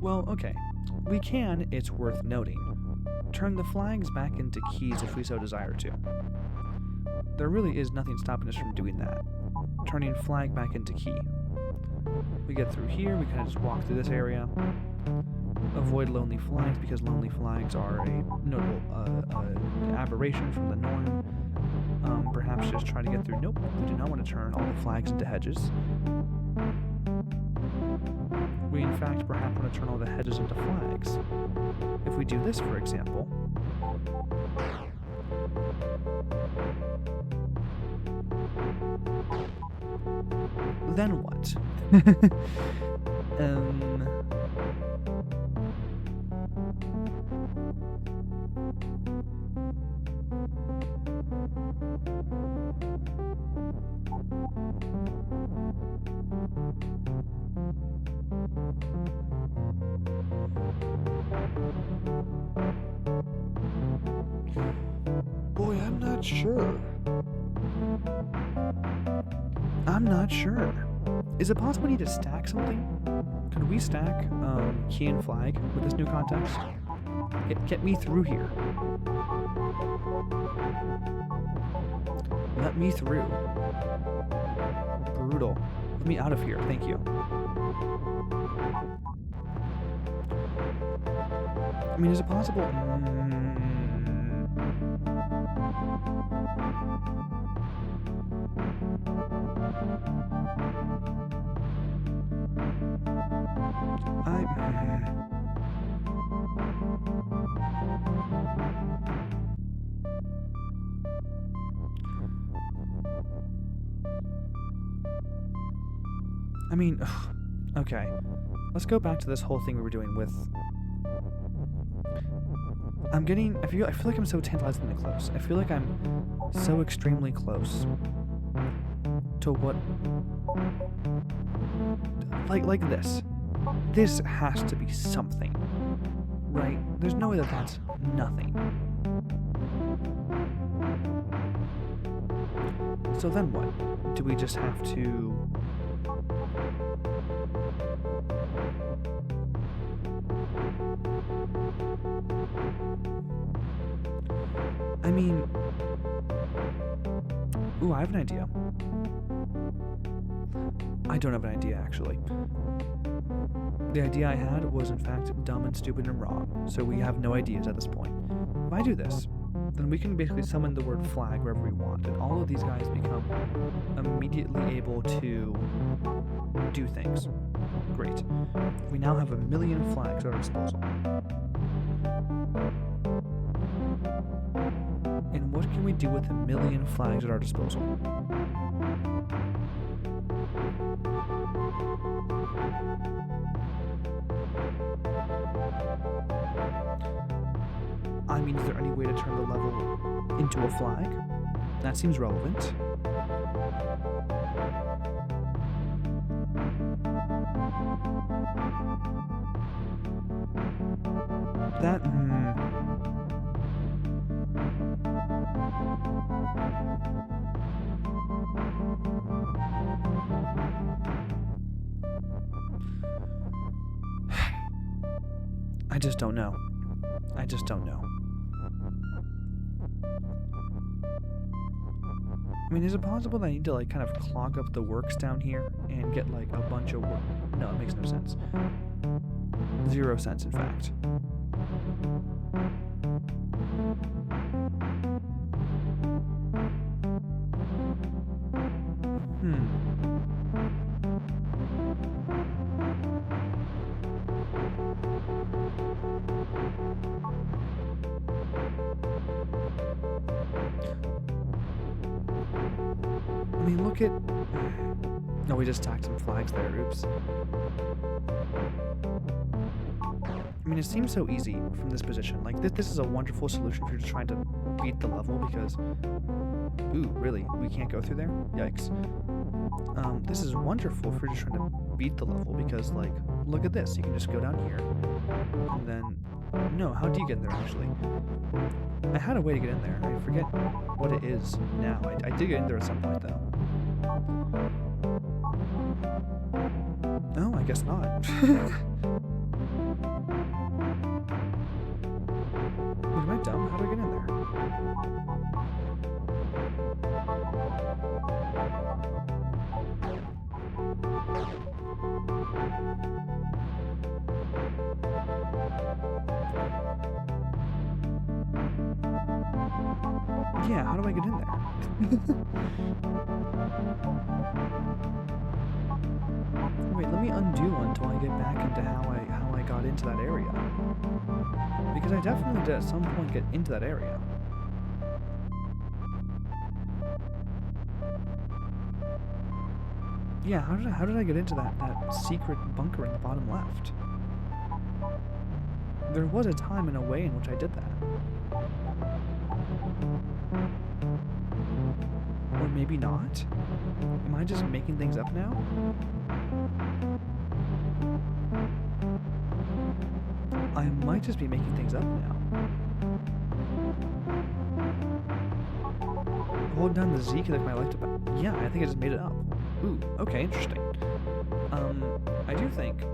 Well, okay. We can, it's worth noting, turn the flags back into keys if we so desire to. There really is nothing stopping us from doing that. Turning flag back into key. We get through here, we kind of just walk through this area. Avoid lonely flags because lonely flags are a notable aberration from the norm. Perhaps just try to get through. Nope, we do not want to turn all the flags into hedges. We in fact perhaps want to turn all the hedges into flags. If we do this, for example, then what? Boy, I'm not sure. Is it possible we need to stack something? Could we stack key and flag with this new context? Get me through here. Let me through. Brutal. Let me out of here. Thank you. I mean, is it possible? I mean, okay. Let's go back to this whole thing we were doing with... I feel like I'm so tantalizingly close. I feel like I'm so extremely close to what... Like this. This has to be something, right? There's no way that that's nothing. So then what? Do we just have to... I mean... Ooh, I have an idea. I don't have an idea, actually. The idea I had was, in fact, dumb and stupid and wrong, so we have no ideas at this point. If I do this, then we can basically summon the word flag wherever we want, and all of these guys become immediately able to do things. Great. We now have 1,000,000 flags at our disposal. And what can we do with 1,000,000 flags at our disposal? I mean, is there any way to turn the level into a flag? That seems relevant. That, I just don't know. I just don't know. I mean, is it possible that I need to, like, kind of clog up the works down here and get, like, a bunch of work? No, it makes no sense. 0 sense, in fact. I mean, look at... No, we just tacked some flags there, oops. I mean, it seems so easy from this position. Like, this is a wonderful solution if you're just trying to beat the level, because... Ooh, really? We can't go through there? Yikes. This is wonderful if you're just trying to beat the level, because, like, look at this. You can just go down here, and then... No, how do you get in there, actually? I had a way to get in there. I forget what it is now. I did get in there at some point, though. No, I guess not. Wait, am I dumb? How do I get in there? Yeah, how do I get in there? Wait, let me undo one until I get back into how I got into that area. Because I definitely did at some point get into that area. Yeah, how did I get into that secret bunker in the bottom left? There was a time and a way in which I did that. Or maybe not? Am I just making things up now? I might just be making things up now. Hold down the Z key like my life to... Yeah, I think I just made it up. Ooh, okay, interesting. I do think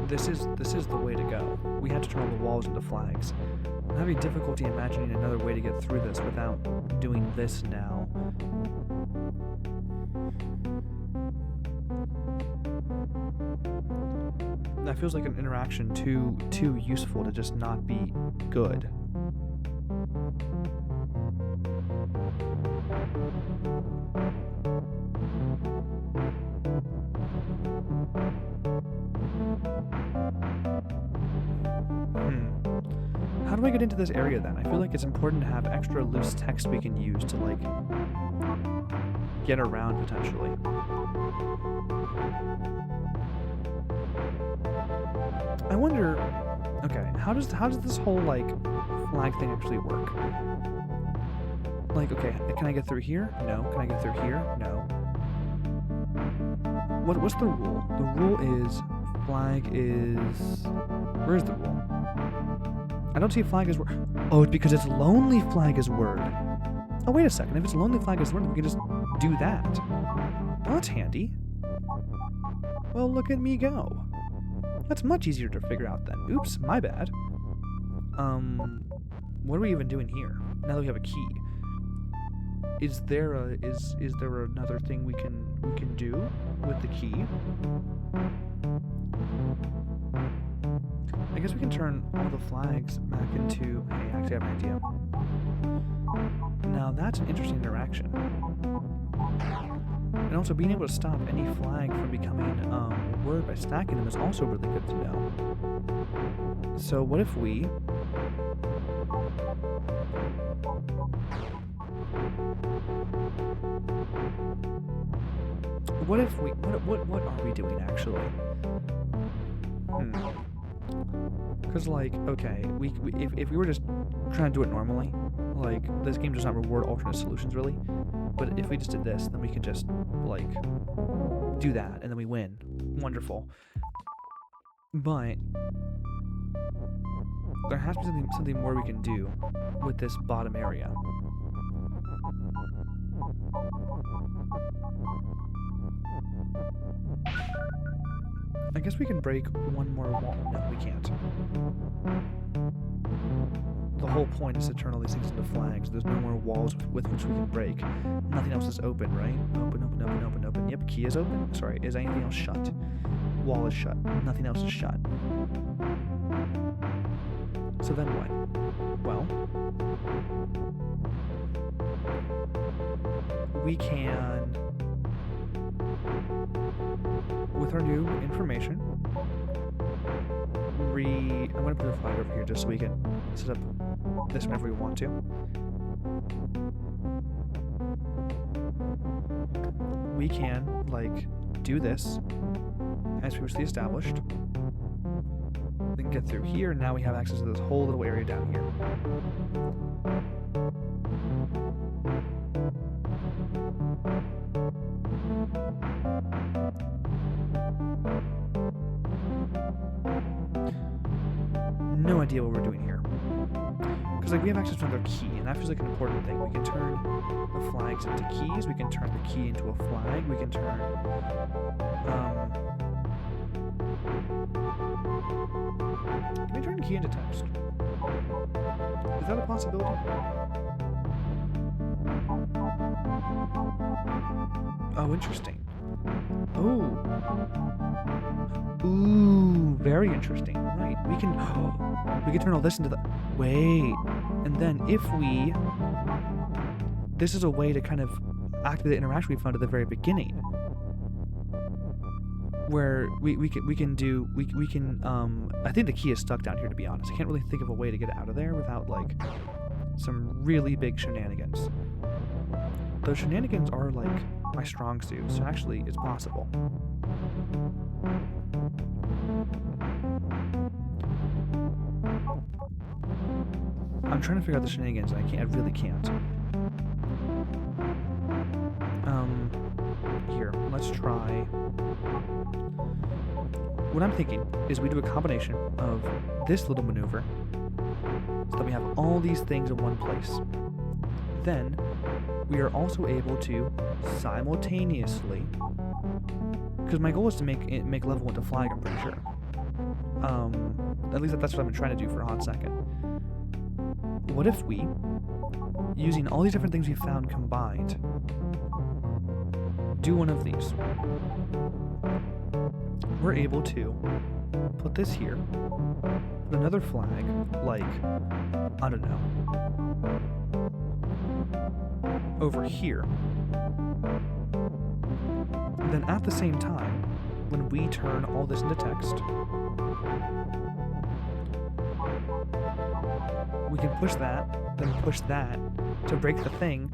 this is the way to go. We had to turn all the walls into flags. I'm having difficulty imagining another way to get through this without doing this now. That feels like an interaction too useful to just not be good. How do I get into this area then? I feel like it's important to have extra loose text we can use to, like... get around potentially. I wonder. Okay, how does this whole like flag thing actually work? Like, okay, can I get through here? No. Can I get through here? No. What's the rule? The rule is flag is. Where's the rule? I don't see flag as word. Oh, it's because it's lonely flag as word. Oh, wait a second. If it's lonely flag as word, we can just do that. Well, that's handy. Well, look at me go. That's much easier to figure out then. Oops, my bad. What are we even doing here? Now that we have a key, is there another thing we can do with the key? I guess we can turn all the flags back into. Hey, I actually have an idea. Now that's an interesting interaction. And also being able to stop any flag from becoming a word by stacking them is also really good to know. So what if we what are we doing actually? Because like, okay, if we were just trying to do it normally, like this game does not reward alternate solutions really, but if we just did this, then we can just like do that and then we win. Wonderful. But there has to be something more we can do with this bottom area. I guess we can break one more wall. No, we can't. The whole point is to turn all these things into flags. There's no more walls with which we can break. Nothing else is open, right? Open, open, open, open, open. Yep, key is open. Sorry, is anything else shut? Wall is shut. Nothing else is shut. So then what? Well, we can, with our new information, I'm going to put a flag over here just so we can set up this whenever we want to. We can, like, do this as previously established. We can get through here, and now we have access to this whole little area down here. No idea what we're doing here. Because like we have access to another key, and that feels like an important thing. We can turn the flags into keys, we can turn the key into a flag, we can turn can we turn key into text? Is that a possibility? Oh, interesting. Oh. Ooh, very interesting. Right. We can turn all this into the wait. And then if we this is a way to kind of activate the interaction we found at the very beginning. Where we can I think the key is stuck down here, to be honest. I can't really think of a way to get it out of there without like some really big shenanigans. Those shenanigans are like my strong suit, so actually it's possible. I'm trying to figure out the shenanigans, and I really can't. Here, let's try. What I'm thinking is we do a combination of this little maneuver so that we have all these things in one place. Then we are also able to simultaneously, because my goal is to make level 1 to flag, I'm pretty sure. At least that's what I've been trying to do for a hot second. What if we, using all these different things we found combined, do one of these? We're able to put this here, put another flag, like, I don't know, over here. And then at the same time, when we turn all this into text, we can push that, then push that to break the thing,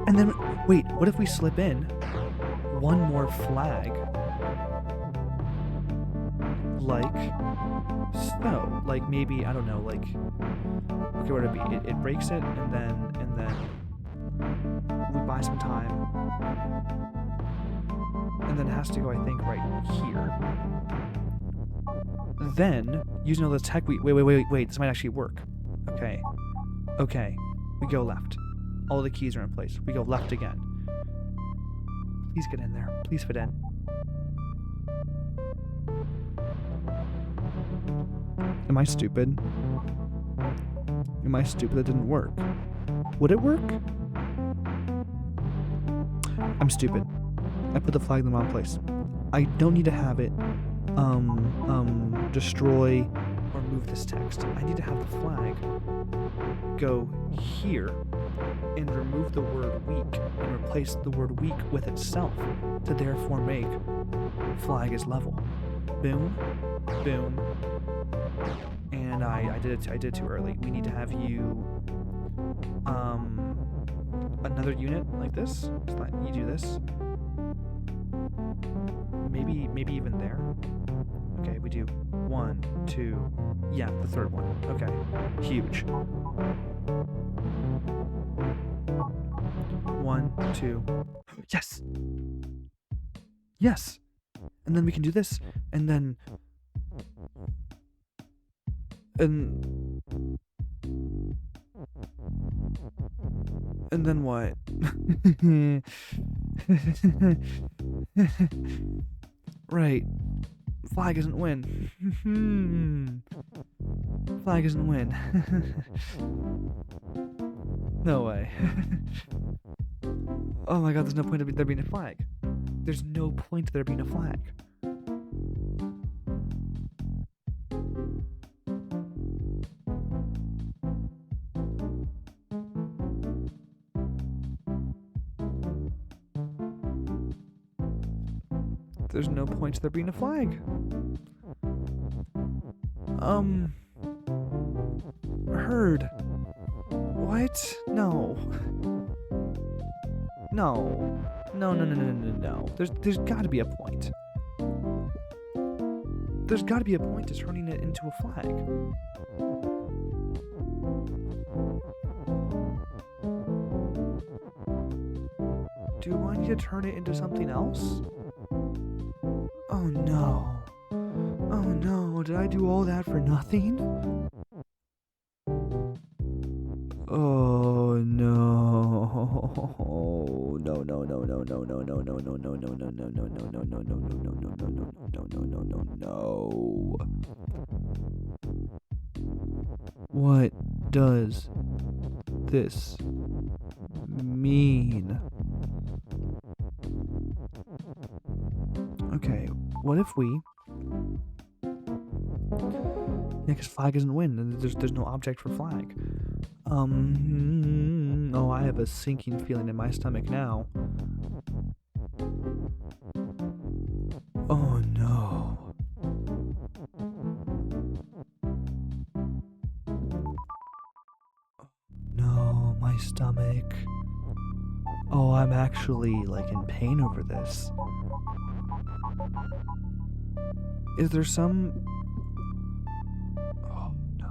And then, wait, what if we slip in one more flag? Like so. Like maybe, I don't know, like, okay, what would it be? It breaks it, and then we buy some time. And then it has to go, I think, right here. Then, using all the tech, wait, this might actually work. Okay. We go left. All the keys are in place. We go left again. Please get in there. Please fit in. Am I stupid? Am I stupid? That didn't work. Would it work? I'm stupid. I put the flag in the wrong place. I don't need to have it destroy or move this text. I need to have the flag go here and remove the word weak and replace the word weak with itself to therefore make flag is level. Boom, boom, and I did it too early. We need to have you another unit like this. Just let you do this. Maybe even there. Okay, we do 1, 2, yeah, the third one. Okay, huge. 1, 2. Yes. And then we can do this, and then what? Right. Flag isn't win. Flag isn't win. No way. Oh my god, there's no point of there being a flag. There's no point of there being a flag. There's no point to there being a flag. Heard. What? No. There's gotta be a point. There's gotta be a point to turning it into a flag. Do I need to turn it into something else? Oh no, did I do all that for nothing? Oh no. No. What does this mean? Okay, what if we... Yeah, because flag isn't win. There's no object for flag. Oh, I have a sinking feeling in my stomach now. Oh no. No, my stomach. Oh, I'm actually, like, in pain over this. Is there some... Oh, no.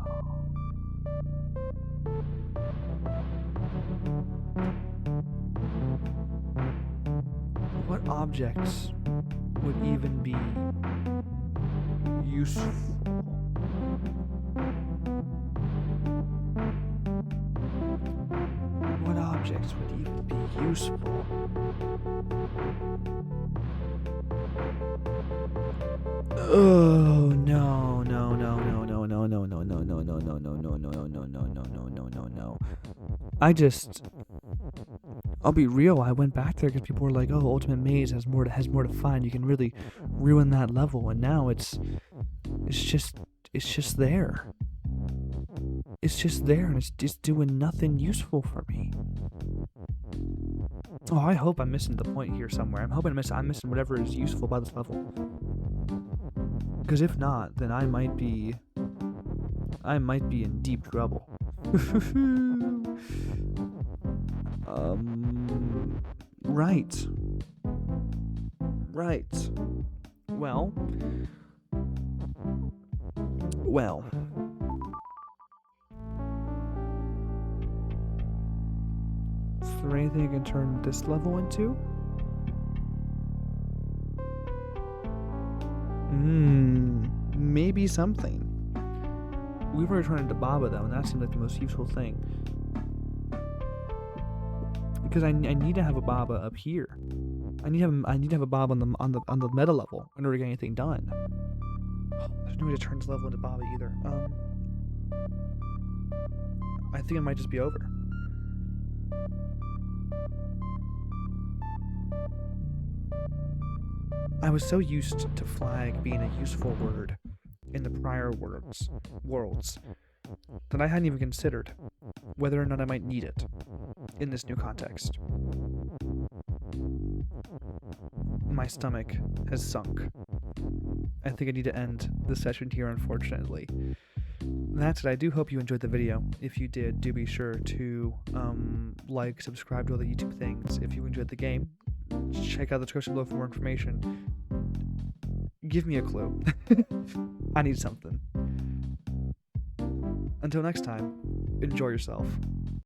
What objects would even be useful? What objects would even be useful? Oh no. I'll be real, I went back there because people were like, oh, Ultimate Maze has more to find. You can really ruin that level, and now it's just there. It's just there, and it's just doing nothing useful for me. Oh, I hope I'm missing the point here somewhere. I'm hoping I'm missing whatever is useful about this level. Because if not, then I might be in deep trouble. Right. Right. Well. Well. Is there anything I can turn this level into? Maybe something. We've already turned into Baba though, and that seems like the most useful thing. Because I need to have a Baba up here. I need to have a Baba on the meta level in order to get anything done. There's no way to turn this level into Baba either. I think it might just be over. I was so used to flag being a useful word in the prior worlds that I hadn't even considered whether or not I might need it in this new context. My stomach has sunk. I think I need to end the session here, unfortunately. That's it. I do hope you enjoyed the video. If you did, do be sure to like, subscribe to all the YouTube things. If you enjoyed the game, check out the description below for more information. Give me a clue. I need something. Until next time, enjoy yourself.